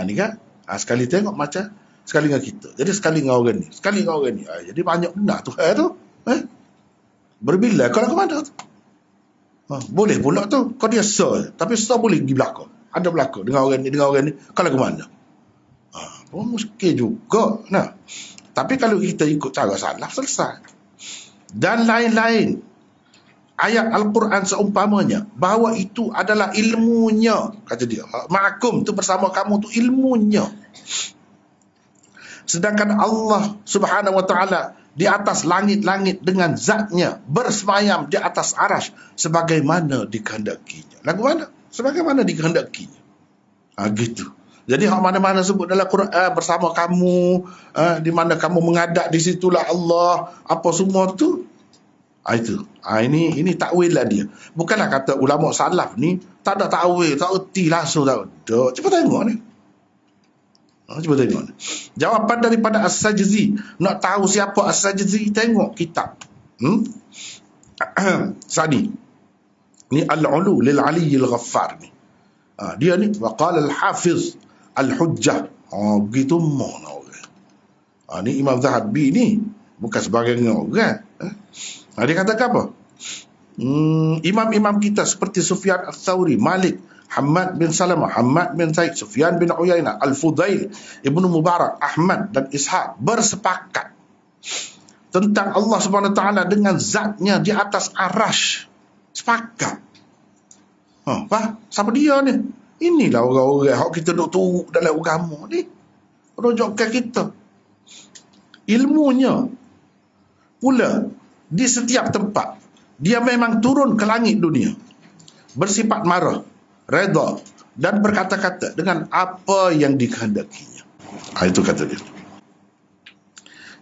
[SPEAKER 1] Ni kan. Sekali tengok macam sekali dengan kita. Jadi sekali dengan orang ni, sekali dengan orang ni. Jadi banyak benar Tuhan tu. Berbila kau nak ke mana tu? Boleh pula tu. Kau dia sir. Tapi sir boleh pergi belakang. Ada belakang dengan orang ni, kau nak ke mana? Mungkin juga. Tapi kalau kita ikut cara salaf, selesai. Dan lain-lain. Ayat Al-Quran seumpamanya. Bahawa itu adalah ilmunya. Kata dia. Ma'akum tu bersama kamu tu ilmunya. Sedangkan Allah subhanahu wa ta'ala di atas langit-langit dengan zatnya bersemayam di atas arash sebagaimana dikehendakinya. Lagu mana? Sebagaimana dikehendakinya. Gitu. Jadi hak mana-mana sebut dalam Quran bersama kamu, di mana kamu menghadap di situlah Allah, apa semua tu. Itu. Ini takwil lah dia. Bukanlah kata ulama salaf ni tak ada takwil, tak erti langsung tak ada. Cuba tengok ni. Cuba tengok. Jawapan daripada As-Sajzi. Nak tahu siapa As-Sajzi, tengok kitab. Sani. Ni Al-Ulu Lil-Aliyyil Ghaffar ni. Dia ni waqala Al-Hafiz Al-Hujjah. Begitu mana orang. Ni Imam Zahabi ni bukan sebagai orang. Dia katakan apa? Imam-imam kita seperti Sufyan Ats-Tsauri, Malik, Hamad bin Salamah, Hamad bin Zaid, Sufyan bin Uyainah, Al-Fudail, Ibnu Mubarak, Ahmad dan Ishaq bersepakat tentang Allah Subhanahu Wa Taala dengan zatnya di atas arash. Sepakat. Siapa dia ni? Inilah orang-orang yang kita duk turut dalam agama ni. Rujukan kita. Ilmunya pula di setiap tempat. Dia memang turun ke langit dunia. Bersifat marah, redha dan berkata-kata dengan apa yang dikehendakinya. Itu kata dia.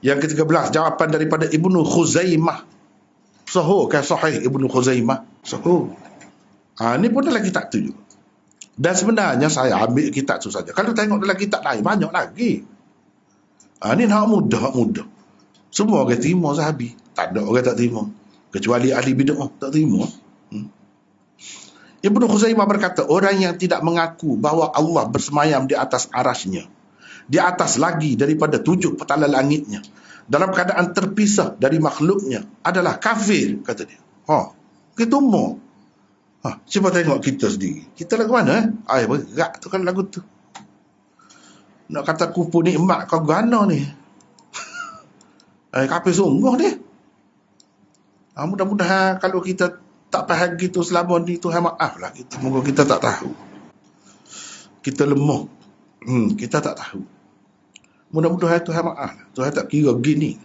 [SPEAKER 1] Yang ke-13, jawapan daripada Ibnu Khuzaimah. Sahih kan? Sahih Ibnu Khuzaimah. Sahih. Ini pun dalam kitab tu juga. Dan sebenarnya saya ambil kitab tu saja. Kalau tengok dalam kitab lain, banyak lagi. Ini hak mudah. Semua orang terima Zahabi. Tak ada orang tak terima. Kecuali ahli bid'ah tak terima. Ibnu Khuzaimah berkata, orang yang tidak mengaku bahawa Allah bersemayam di atas arasnya, di atas lagi daripada 7 petala langitnya, dalam keadaan terpisah dari makhluknya, adalah kafir, kata dia. Kita mau. Cuba tengok kita sendiri. Kita lagu mana? Berat tu kan lagu tu. Nak kata kupu nikmat kau gana ni. Kafir sungguh ni. Mudah-mudahan kalau kita tak faham gitu selama ni, Tuhan maaf lah kita. Moga kita tak tahu. Kita lemah. Kita tak tahu. Mudah-mudahan Tuhan maaf. Tuhan tak kira gini.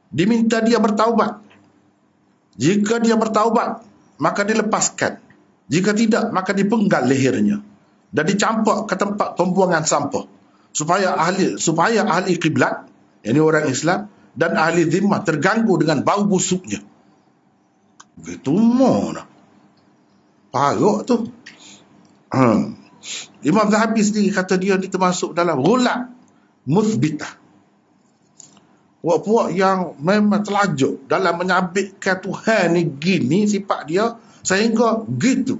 [SPEAKER 1] Diminta dia bertaubat. Jika dia bertaubat, maka dilepaskan. Jika tidak, maka dipenggal lehernya dan dicampak ke tempat pembuangan sampah supaya ahli kiblat, yakni orang Islam, dan ahli zimmah terganggu dengan bau busuknya. Begitu mana? Parok tu. Imam Zahabi sendiri kata dia ni termasuk dalam ghulat muthbitah. Puak-puak yang memang telajuk dalam menyabitkan Tuhan ni gini sifat dia sehingga gitu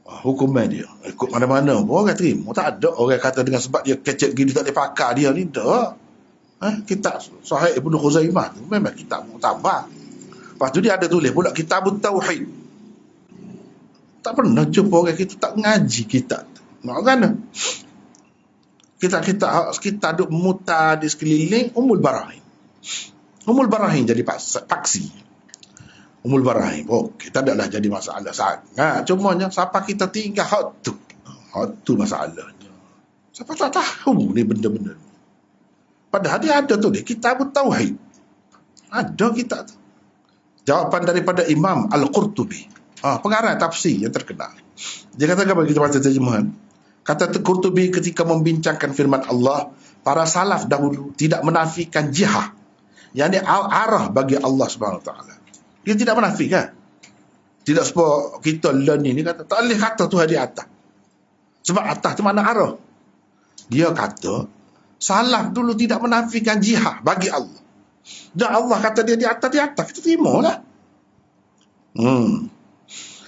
[SPEAKER 1] hukuman dia. Ikut mana-mana pun orang terima. Tak ada orang kata dengan sebab dia kecek gini tak boleh pakai dia ni. Tak. Kitab Sahih Ibnu Khuzaimah tu memang kitab muktabar. Lepas tu dia ada tulis pula Kitabut Tauhid. Tak pernah jumpa orang kita tak ngaji kitab tu. Nak kan? Kita duk mutar di sekeliling Ummul Barahin. Ummul Barahin jadi paksi. Ummul Barahin. Okey, tak adalah jadi masalah sangat. Cumanya siapa kita tinggal hak tu masalahnya. Siapa tak tahu ni benda-benda ni. Padahal dia ada tu ni Kitabut Tauhid. Ada kitab tu. Jawapan daripada Imam Al-Qurtubi. Pengarang tafsir yang terkenal. Dia kata apa kita baca terjemahan? Kata Qurtubi ketika membincangkan firman Allah, para salaf dahulu tidak menafikan jihah, yakni arah bagi Allah Subhanahu Wa Taala. Dia tidak menafikan. Tidak sebab kita learn ni kata tak boleh kata Tuhan di atas. Sebab atas tu mana arah? Dia kata salaf dulu tidak menafikan jihah bagi Allah. Dan Allah kata dia di atas, kita terimalah.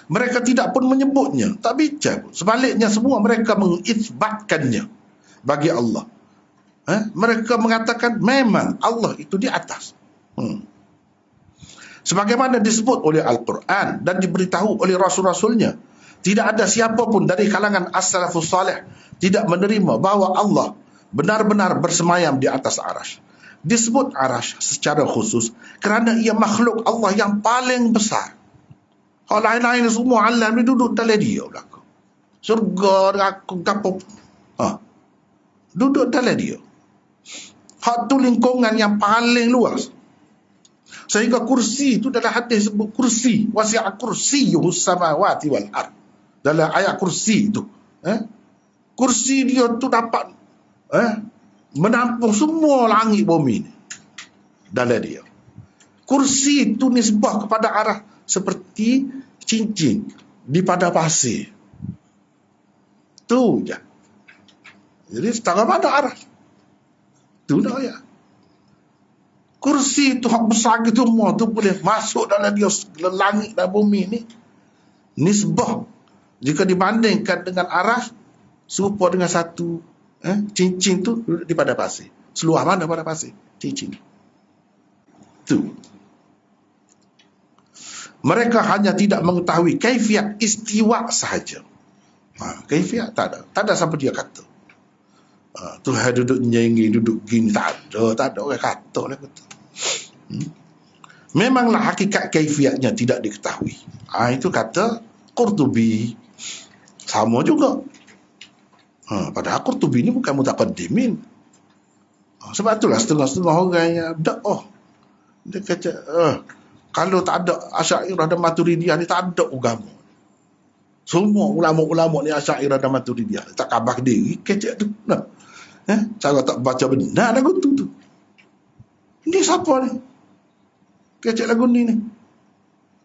[SPEAKER 1] Mereka tidak pun menyebutnya, tak bincang pun. Sebaliknya semua mereka mengisbatkannya bagi Allah. Mereka mengatakan memang Allah itu di atas. Sebagaimana disebut oleh Al-Quran dan diberitahu oleh Rasul-Rasulnya, tidak ada siapa pun dari kalangan as-salafus salih tidak menerima bahawa Allah benar-benar bersemayam di atas arasy. Disebut arasy secara khusus kerana ia makhluk Allah yang paling besar. Hal lain-lain semua alam ni duduk dalam dia belakang. Surga, neraka, kapal. Duduk dalam dia. Hak tu lingkungan yang paling luas. Sehingga kursi tu dalam hadis sebut kursi. Wasi'a kursiyuhus samawati wal ard. Dalam ayat kursi tu. Kursi dia tu dapat menampung semua langit bumi ni. Dalam dia. Kursi tu nisbah kepada arah seperti cincin di pada pasir. Tu je. Jadi setara mana arah? Tu dah ya. Kursi tu hak besar gitu semua tu boleh masuk dalam dia langit dan bumi ni. Nisbah jika dibandingkan dengan arah serupa dengan satu cincin tu di pada pasir. Seluar mana pada pasir? Cincin. Tu. Mereka hanya tidak mengetahui kaifiat istiwa sahaja. Kaifiat tak ada. Tak ada siapa dia kata. Tuhan duduk nyengi, duduk gini. Tak ada orang kata lah. Memanglah hakikat kaifiatnya tidak diketahui. Itu kata Qurtubi. Sama juga. Padahal Qurtubi ni bukan mutaqaddimin. Sebab itulah setengah-setengah orang yang dia kata kalau tak ada Asy'ariyah dan Maturidiyah ni tak ada agama. Semua ulama-ulama ni Asy'ariyah dan Maturidiyah tak khabar diri kecek tu. Cara tak baca benar lagu tu. Ini siapa ni? Kecek lagu ni.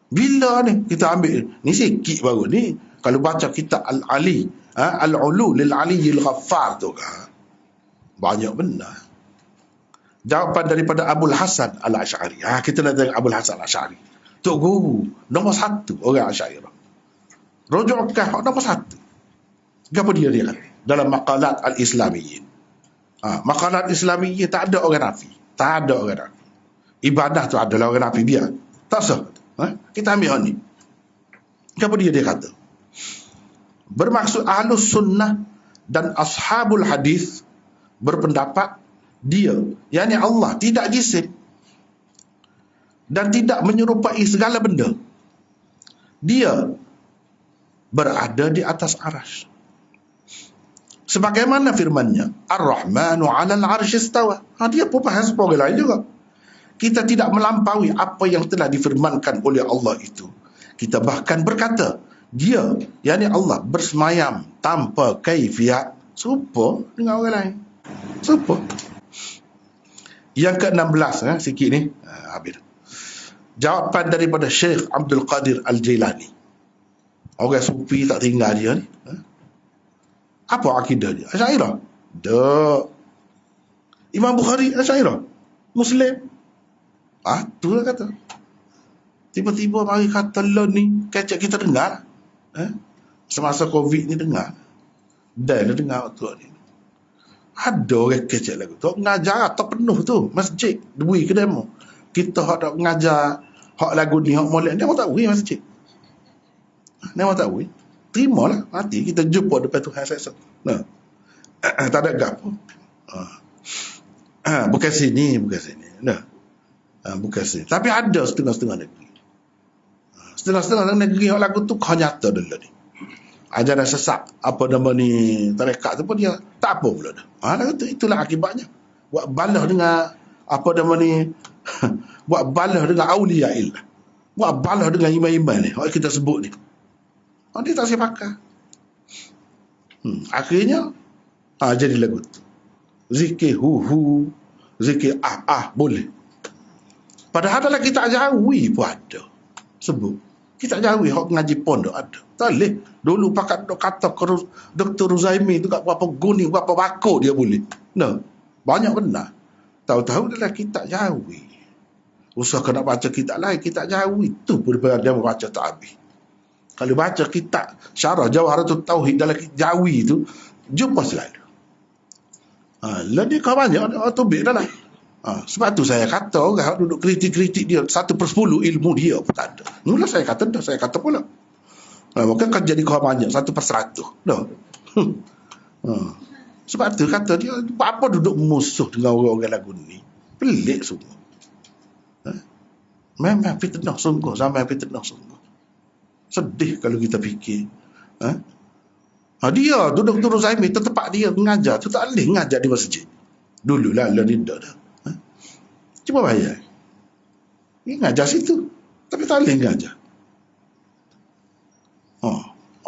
[SPEAKER 1] Bila ni kita ambil ni sikit baru ni kalau baca kitab Al-Ali, Al-Ulu lil Aliyyil Ghaffar tu kan. Banyak benar. Jawapan daripada Abul Hasan Al-Asy'ari. Kita nak tengok Abul Hasan Al-Asy'ari. Tok guru nombor 1 orang Asy'ariyah. Rujukkan nombor 1. Apa dia kata dalam maqalat al-Islamiyyin. Maqalat Islamiyyin tak ada orang nafi. Tak ada orang nafi. Ibadah tu adalah orang nafi biar. Tak sah. Kita ambil ni. Apa dia kata? Bermaksud Ahlus Sunnah dan Ashabul Hadis berpendapat dia, yakni Allah tidak jisim dan tidak menyerupai segala benda. Dia berada di atas arasy. Sebagaimana firman-Nya, Ar-Rahmanu 'alal 'arsy istawa. Dia pun faham sebagai lain juga. kita tidak melampaui apa yang telah difirmankan oleh Allah itu. Kita bahkan berkata, dia, yakni Allah, bersemayam tanpa kaifiat, serupa dengan orang lain. Serupa. Yang ke-16, sikit ni, habis. Jawapan daripada Syekh Abdul Qadir Al-Jailani. Orang sufi tak tinggal dia ni. Apa akidah dia? Asy'ariyah. Dak. Imam Bukhari Asy'ariyah. Muslim. Tu lah kata. Tiba-tiba mari kata lo ni, kecek kita dengar. Semasa Covid ni dengar. Dan dia dengar waktu ni. Ada orang kecek lagu tu. Ngajar terpenuh tu. Masjid. Dui ke demo. Kita hak tak mengajar hak lagu ni, hak molek, dia tak wui masjid. Dia tak wui. Terimalah, mati kita jumpa depan Tuhan saya. Nah. Tak ada gap. Bukan sini. Nah. Bukan sini. Tapi ada setengah-setengah negeri. Setengah-setengah negeri hak lagu tu kau nyata dulu ni. Ajaran sesat apa nama ni tarekat tu pun dia tak apa pula dah. Itulah akibatnya. Buat balah dengan apa nama ni buat balah dengan aulia illah, buat balah dengan imam-imam ni, orang kita sebut ni, dia tak siap pakai. Akhirnya jadi lagu tu zikir hu zikir boleh, padahal dalam kita ajawi pun ada sebut. Kita ajawi hak ngaji pondok ada tak boleh. Dulu pakat dok kata Dr. Ruzaimi tu kat berapa guni berapa bakor dia boleh. Banyak benar. Tahu-tahu dalam kitab Jawi. Usaha nak baca kitab lain, kitab Jawi tu pun dia membaca tak habis. Kalau baca kitab Syarah Jawharatul Tauhid dalam kitab Jawi tu, jumpa selalu. Lebih kau banyak tubik dah lah. Sebab tu saya kata orang duduk kritik-kritik dia 1/10 ilmu dia pun tak ada. Mula saya kata pula. Maka kan jadi kau banyak 1/100. Dah. Sebab tu kata dia, apa duduk musuh dengan orang-orang lagu ni? Pelik semua. Memang fitnah sungguh, sampai fitnah sungguh. Sedih kalau kita fikir. Dia duduk turun Zaimi, tempat dia mengajar, tu tak boleh mengajar di masjid. Dululah, ni dah. Cuba bayar. Dia mengajar situ, tapi tak boleh mengajar.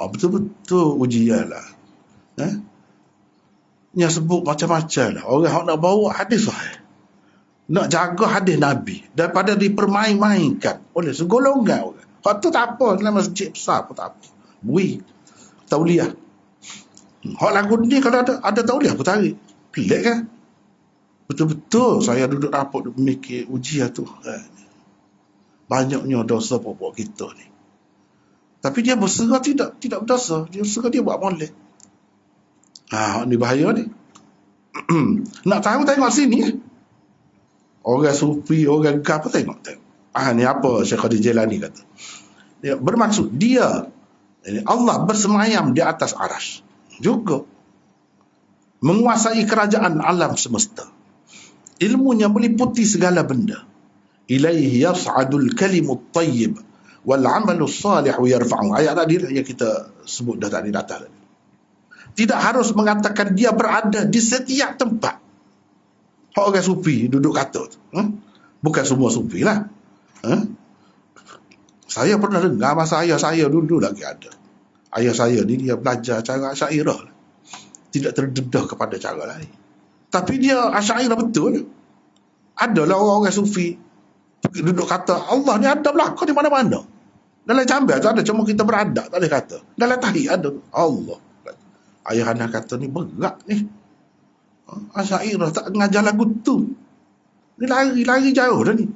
[SPEAKER 1] Betul-betul ujian lah. Yang sebut macam-macam lah. Orang nak bawa hadis sahih, nak jaga hadis Nabi, daripada dipermain-mainkan oleh segolongan orang. Hak tu tak apa, dalam masjid besar pun tak apa. Bui tauliah. Hak lagu ni kalau ada tauliah pun tarik. Pelik kan? Betul-betul saya duduk rapat duduk mikir ujian tu. Banyaknya dosa pokok kita ni. Tapi dia berserah tidak berdosa. Dia berserah dia buat molek. Ni bahaya ni. Nak tahu tengok sini. Orang sufi, orang apa tengok. Ni apa Syekh Qadir Jailani kata. Dia bermaksud dia Allah bersemayam di atas aras juga, menguasai kerajaan alam semesta. Ilmunya meliputi segala benda. Ilaihi yas'adul kalimut tayyib wal amalus salih yarfa'u. Ayat tadi yang kita sebut dah tadi datang. Tidak harus mengatakan dia berada di setiap tempat. Orang sufi duduk kata. Bukan semua sufi lah. Saya pernah dengar masa ayah saya dulu lagi ada. Ayah saya ni dia belajar cara Asy'ariyah. Tidak terdedah kepada cara lain. Tapi dia Asy'ariyah betul. Adalah orang-orang sufi duduk kata Allah ni ada belakang di mana-mana. Dalam Jambil tu ada, cuma kita beradab tak boleh kata. Dalam tahiyat ada Allah. Ayah anak kata ni berat ni. Asy'ariyah tak ngajar lagu tu. Ni lari jauh dah ni.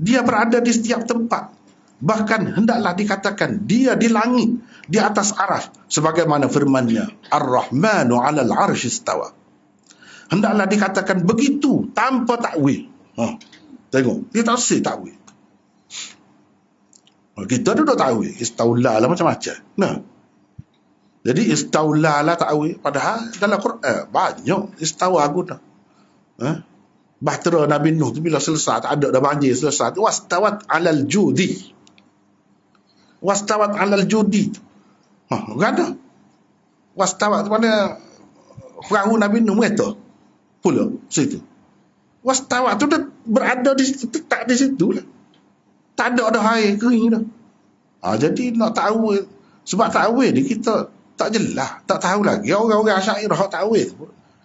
[SPEAKER 1] Dia berada di setiap tempat. Bahkan hendaklah dikatakan dia di langit, di atas aras, sebagaimana firman-Nya Ar-Rahmanu 'alal 'arsy istawa. Hendaklah dikatakan begitu tanpa takwil. Tengok, dia tak usah takwil. Kita duduk takwil, istaula lah macam-macam. Jadi istaula lah takwil, padahal dalam Quran banyak istawa guna. Bahtera Nabi Nuh tu bila selesai, tak ada dah banjir selesai, wastawat 'alal judi. Wastawat 'alal judi. Enggak ada. Wastawat tu mana perahu Nabi Nuh mereka pula situ. Wastawa tu dah berada di situ, tetap di situ lah. Tak ada air kering dah. Jadi nak takwil, sebab takwil ni kita tak jelas, tak tahu lagi. Orang-orang Asy'ariyah hak takwil.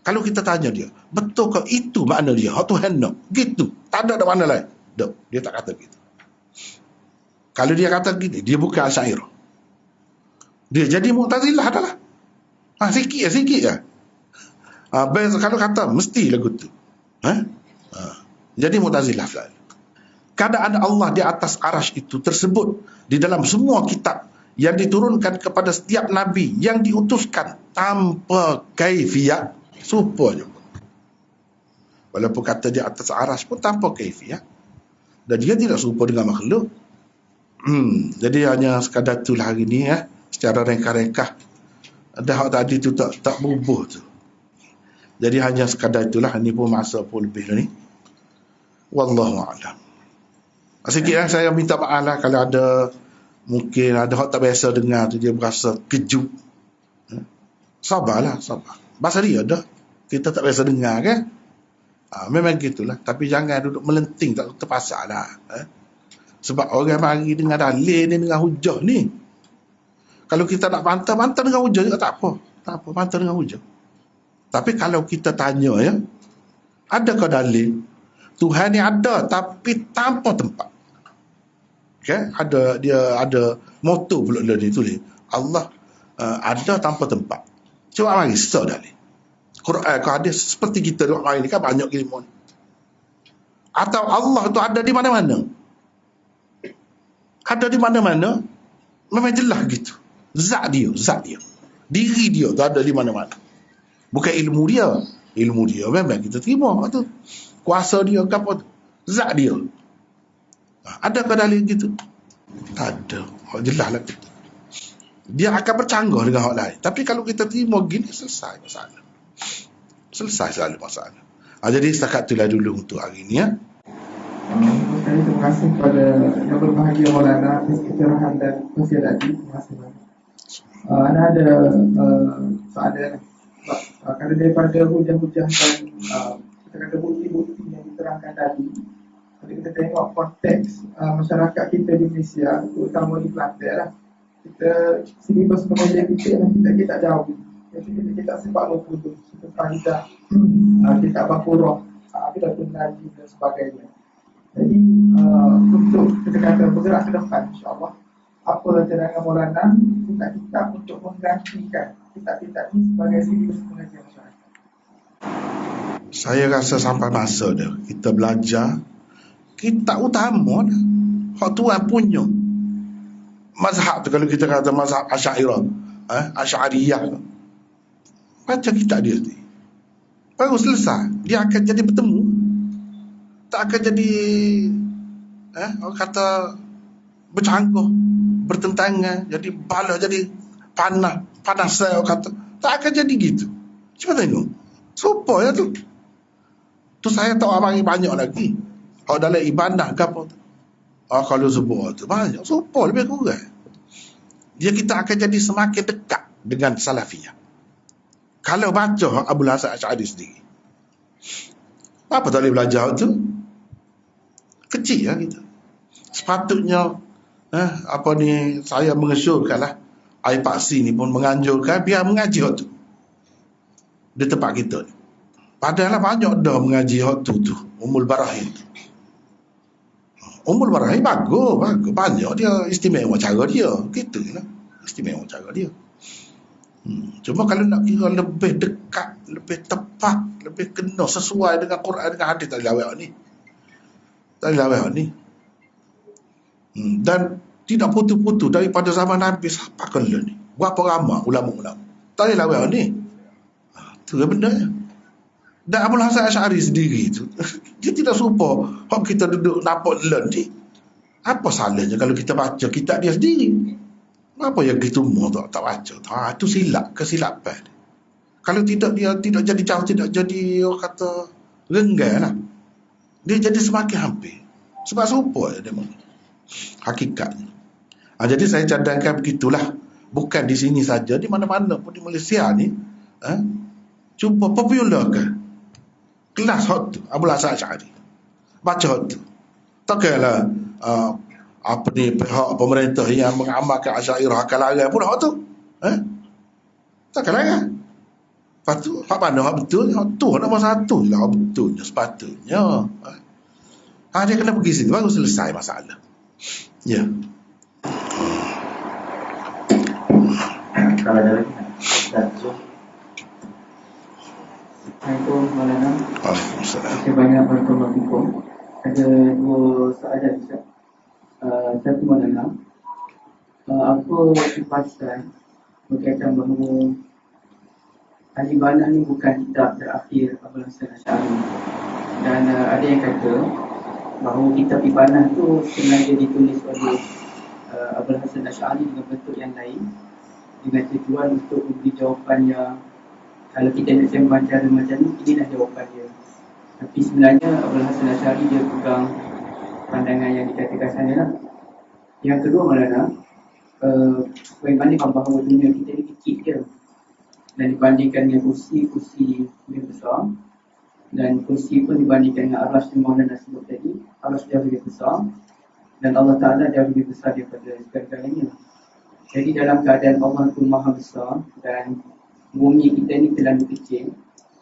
[SPEAKER 1] Kalau kita tanya dia, betul ke itu makna dia? Hak Tuhan nak. Gitu. Tak ada mana lain. Tak, dia tak kata gitu. Kalau dia kata gitu, dia bukan Asy'ariyah. Dia jadi Mu'tazilah dah lah. Sikit lah. Kalau kata mesti lagu tu. Jadi Mu'tazilah lah. Keadaan Allah di atas arasy itu tersebut di dalam semua kitab yang diturunkan kepada setiap nabi yang diutuskan tanpa kaifiyah, supaya walaupun kata di atas arasy pun tanpa kaifiyah, dan dia tidak serupa dengan makhluk. Jadi hanya sekadar itulah hari ni secara reka-reka. Ada hak tadi tu tak bubuh tu. Jadi hanya sekadar itulah. Ini pun masa pun lebih ni. Wallahu a'lam. Sikit saya minta maaf lah kalau ada mungkin ada hak tak biasa dengar tu, dia berasa kejut. Sabarlah, sabar. Bahasa dia dah. Kita tak biasa dengar kan. Memang gitulah. Tapi jangan duduk melenting, tak terpaksa lah. Sebab orang mari dengan dalil ni, dengan hujah ni. Kalau kita nak bantah dengan hujah juga tak apa. Tak apa, bantah dengan hujah. Tapi kalau kita tanya adakah dalil Tuhan ni ada tapi tanpa tempat? Okay? Dia ada moto pula dia tulis. Allah ada tanpa tempat. Cuba mari search dalil. Quran kau ada seperti kita duk mari ni kan banyak ilmu. Atau Allah tu ada di mana-mana? Ada di mana-mana? Memang jelas gitu. Zat dia. Diri dia tu ada di mana-mana. Bukan ilmu dia. Ilmu dia memang kita terima tu. Kuasa dia ke apa tu? Zat dia. Adakah dalil gitu? Tak ada. Jelas lah kita. Dia akan bercanggah dengan hak lain. Tapi kalau kita terima gini, selesai masalah. Selesai selalu masalah. Jadi setakat itulah dulu untuk hari ni
[SPEAKER 2] Terima kasih kepada yang berbahagia Maulana atas pencerahan dan nasihat tadi. Terima kasih banyak. Ada soalan kerana daripada hujah-hujah dan kita kata bukti-bukti yang diterangkan tadi, kalau kita tengok konteks masyarakat kita di Malaysia, terutama di Kelantan lah, kita silibus pengajian kita yang kita tak jauh. Jadi kita sebab berputus, kita fahidah, kita bakurah, kita pengaji dan sebagainya. Jadi untuk kita kata bergerak ke depan, insyaAllah, apa cadangan Maulana kita untuk menggantikan kitab-kitab ini sebagai silibus pengajian masyarakat?
[SPEAKER 1] Saya rasa sampai masa dah kita belajar kitab utama dah. Hak Tuhan punya. Mazhab tu kalau kita kata mazhab Asy'ariyah, Asy'ariyah. Baca kitab dia ni. Baru selesai. Dia akan jadi bertemu. Tak akan jadi orang kata bercanggah, bertentangan, jadi bala, jadi panas saya orang kata. Tak akan jadi gitu. Cuba tengok. Serupa tu. Tu saya tahu abang banyak lagi. Kalau dalam ibadah ke apa tu. Kalau sebut tu banyak. Serupa lebih kurang. Kita akan jadi semakin dekat dengan Salafiyah. Kalau baca Abul Hasan Asy'ari sendiri. Apa tak boleh belajar tu? Kecil lah kita. Sepatutnya saya mengesyorkan lah. Air Paksi ni pun menganjurkan biar mengaji hak tu di tempat kita ni. Padahal banyak dah mengaji hak tu Ummul Barahin tu. Ummul Barahin bagus. Banyak dia istimewa cara dia. Gitu lah. Istimewa cara dia. Cuma kalau nak kira lebih dekat, lebih tepat, lebih kena sesuai dengan Quran, dengan hadis, tak boleh lawak ni. Dan tidak putus-putus daripada zaman Nabi sampai ke ni. Berapa ramai ulama-ulama. Tak boleh lawak ni. Itu yang benarnya. Dan Abul Hasan Asy'ari sendiri tu, dia tidak serupa hak kita duduk nampak learn ni. Apa salahnya kalau kita baca kitab dia sendiri? Apa yang kita semua tak baca? Itu kesilapan. Kalau tidak, dia tidak jadi jauh, tidak jadi orang kata renggang lah. Dia jadi semakin hampir. Sebab serupa dia memang. Hakikatnya. Jadi saya cadangkan begitulah. Bukan di sini saja, di mana-mana pun di Malaysia ni. Cuba popularkan. Kelas hot tu Abul Hasan Asy'ari. Baca hot tu. Tak kira apa ni pihak pemerintah yang mengamalkan Asy'ariyah akal larang pun hot tu. Tak kira kan. Lepas tu hak mana hak betul, hak tu nombor satu je lah hak betulnya sepatutnya. Dia kena pergi situ baru selesai masalah. Ya.
[SPEAKER 3] Kalau ada lagi Assalamualaikum Maulana.
[SPEAKER 1] Waalaikumsalam.
[SPEAKER 3] Terima kasih banyak barakallahu fikum. Ada dua soalan Ustaz. Satu Maulana, apa kepastian berkaitan bahawa Al-Ibanah ni bukan kitab terakhir Abul Hasan Asy'ari, dan ada yang kata bahawa kitab Ibanah tu sengaja ditulis oleh Abul Hasan Asy'ari dengan bentuk yang lain, dengan tujuan untuk memberi jawapan yang kalau kita nak sembang cara macam ni, inilah jawapan dia. Tapi sebenarnya Abul Hasan Asy'ari dia pegang pandangan yang dikatakan sana lah. Yang kedua Maulana, bagaimana bahawa dunia kita ni kecil je, dan dibandingkan dengan kursi yang besar, dan kursi pun dibandingkan dengan arasy yang Maulana sebut tadi, arasy jauh lebih besar, dan Allah Ta'ala jauh lebih besar daripada segala-galanya. Jadi dalam keadaan Allah itu maha besar dan bumi kita ni terlalu kecil,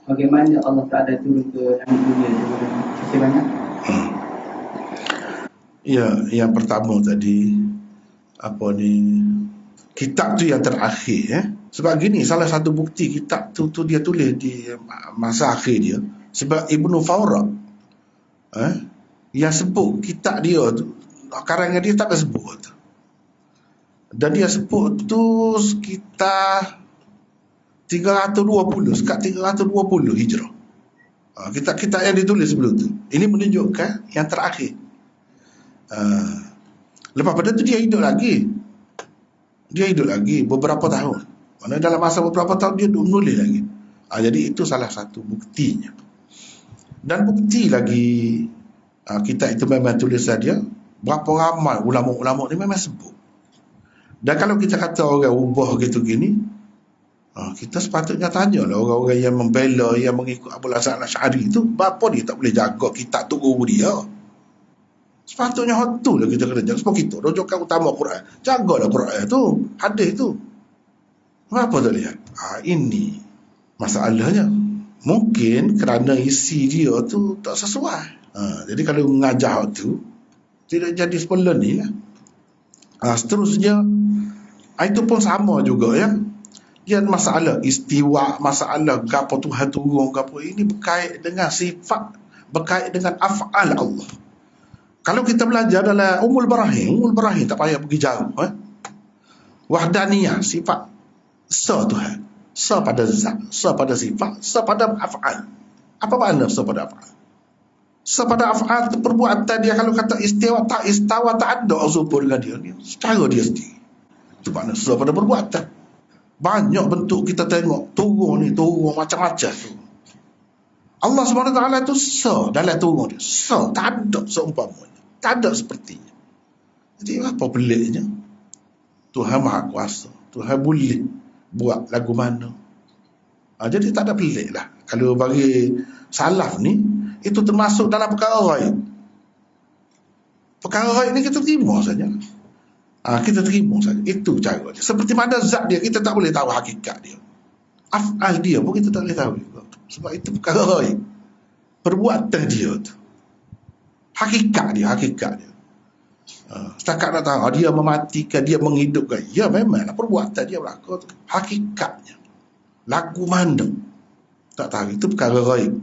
[SPEAKER 3] bagaimana Allah Ta'ala turun ke langit dunia? Terima kasih banyak.
[SPEAKER 1] Ya, yang pertama tadi apa ni, kitab tu yang terakhir sebab gini, salah satu bukti kitab tu dia tulis di masa akhir dia, sebab Ibnu Fawrak yang sebut kitab dia tu, karangan dia tak ada sebut, dan dia sebut tu sekitar 320 Hijrah. Kitab-kitab yang ditulis sebelum tu, ini menunjukkan yang terakhir. Lepas pada tu dia hidup lagi beberapa tahun. Mana dalam masa beberapa tahun dia duduk menulis lagi. Jadi itu salah satu buktinya. Dan bukti lagi kitab itu memang tulisan dia, berapa ramai ulama-ulama ni memang sebut. Dan kalau kita kata orang ubah gitu gini, kita sepatutnya tanyalah orang-orang yang membela, yang mengikut Abul Hasan Asy'ari itu, kenapa dia tak boleh jaga kitab tu guru dia? Sepatutnya hak tu lah kita kena jaga. Sebab kita rujukan utama Quran, jagalah Quran tu, hadis tu. Kenapa tak lihat? Ini masalahnya. Mungkin kerana isi dia tu tak sesuai. Jadi kalau mengajar tu tidak jadi semula ni lah. Seterusnya itu pun sama juga ya. Dia masalah istiwa, masalah gapo Tuhan turun, gapo ini berkait dengan sifat, berkait dengan af'al Allah. Kalau kita belajar dalam Ummul Barahim tak payah pergi jauh. Wahdaniyah, sifat sa Tuhan, sa pada zat, sa pada sifat, sa pada af'al. Apa makna sa pada af'al? Sa pada af'al itu perbuatan dia. Kalau kata istiwa tak ada unsur dengan dia, secara dia sendiri. Itu makna sa pada perbuatan. Banyak bentuk kita tengok turun macam-macam tu. Allah SWT tu sa dalam turun dia, sa tak ada seumpamanya, tak ada sepertinya. Jadi apa peliknya? Tuhan Maha Kuasa, Tuhan boleh buat lagu mana. Jadi tak ada pelik lah. Kalau bagi salaf ni, itu termasuk dalam perkara ghaib. Perkara ghaib ni kita terima saja. Kita terima saja. Itu cara dia. Seperti mana zat dia, kita tak boleh tahu hakikat dia. Af'al dia pun kita tak boleh tahu. Sebab itu perkara ghaib. Perbuatan dia tu, hakikat dia. Setakat nak tahu dia mematikan, dia menghidupkan, ya memanglah perbuatan dia berlaku tu. Hakikatnya lagu mana tak tahu, itu perkara ghaib.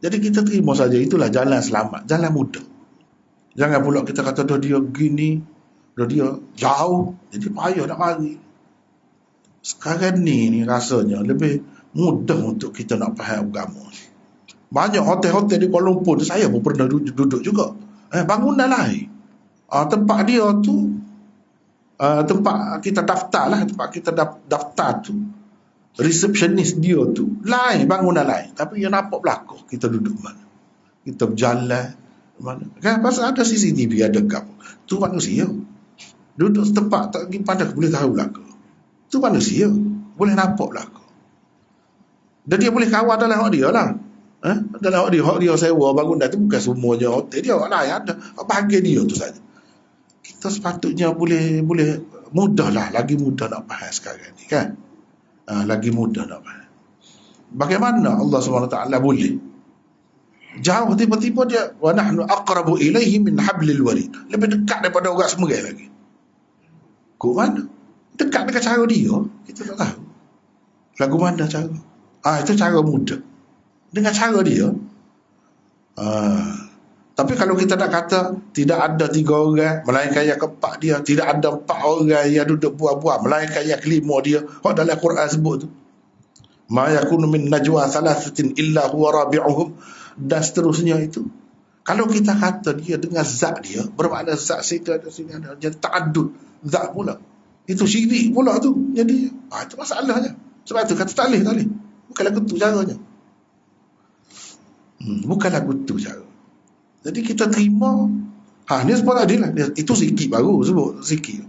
[SPEAKER 1] Jadi kita terima saja. Itulah jalan selamat, jalan mudah. Jangan pula kita kata dia gini, dia jauh, jadi payah nak mari. Sekarang ni rasanya lebih mudah untuk kita nak faham agama. Banyak hotel-hotel di Kuala Lumpur, saya pun pernah duduk juga. Bangunan lain. Tempat dia tu, tempat kita daftar lah, tempat kita daftar tu, resepsionis dia tu, lain, bangunan lain. Tapi yang nampak belakang, kita duduk mana? Kita berjalan mana? Kan pasal ada CCTV, ada kap. Tu manusia. Duduk setempat tak pergi pandang, boleh tahu belakang. Tu manusia, boleh nampak belakang. Dan dia boleh kawal dalam hak dia lah. Dalam hak dia sewa bangunan tu bukan semuanya hotel dia, orang lain ada. Bahagian dia tu saja. Kita sepatutnya boleh mudahlah, lagi mudah nak faham sekarang ni kan. Lagi mudah nak faham. Bagaimana Allah SWT boleh jauh tiba-tiba dia wa nahnu aqrabu ilaihi min hablil warid, lebih dekat daripada orang semerai lagi. Kok mana? Dekat dengan cara dia, kita tak tahu. Lagu mana cara? Itu cara mudah. Dengan cara dia. Tapi kalau kita nak kata tidak ada 3 orang melainkan yang keempat dia, tidak ada 4 orang yang duduk buat-buat melainkan yang kelima dia, dalam Quran sebut tu, ma yakunu min najwa thalathatin illa huwa rabi'uhum, dan seterusnya itu. Kalau kita kata dia dengan zat dia, bermakna zat sini ada, jadi ta'addud zat pula, itu syirik pula tu. Jadi itu masalahnya. Sebab tu kata tak boleh. Bukan lagu tu caranya. Bukan lagu tu cara. Jadi kita terima. Ni sebab tadi lah. Itu sikit baru sebut sikit.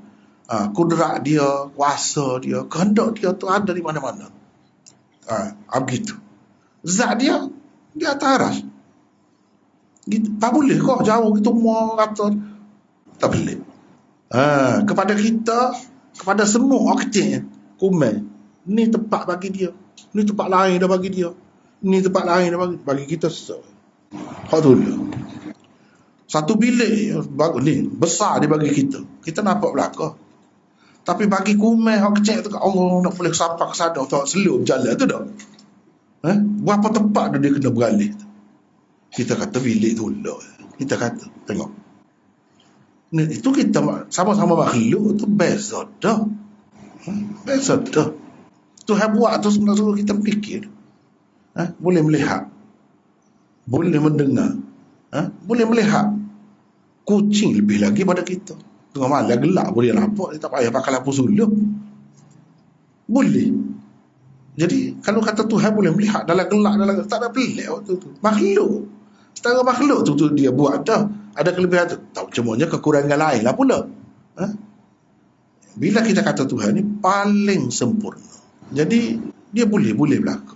[SPEAKER 1] Kudrat dia, kuasa dia, kehendak dia tu ada di mana-mana. Begitu. Zat dia di atas aras. Tak boleh kok jauh gitu mau kata. Tak boleh. Kepada kita, kepada semua orang kecil, komen, ni tempat bagi dia, ni tempat lain dah bagi dia, ni tempat lain dah bagi kita sesuatu. Hak tu dia. Satu bilik bagus ni besar dia bagi kita nampak belakang. Tapi bagi kumai hak kecil tu, Allah nak boleh sampai ke sana tak selum jalan tu dah. Berapa tempat dia kena beralih. Kita kata bilik tu lah. Kita kata tengok. Itu kita sama-sama makhluk tu beza dah. Beza dah. Tuhan buat tu sebenarnya kita fikir. Boleh melihat. Boleh mendengar. Boleh melihat. Kucing lebih lagi pada kita. Tengah malam gelap boleh nampak. Dia tak payah pakai lampu sulung. Boleh. Jadi kalau kata Tuhan boleh melihat dalam gelap, tak ada pelik waktu tu. Makhluk. Setara makhluk tu dia buat dah. Ada kelebihan tu. Tak cumanya kekurangan lain lah pula. Bila kita kata Tuhan ni paling sempurna. Jadi dia boleh berlaku.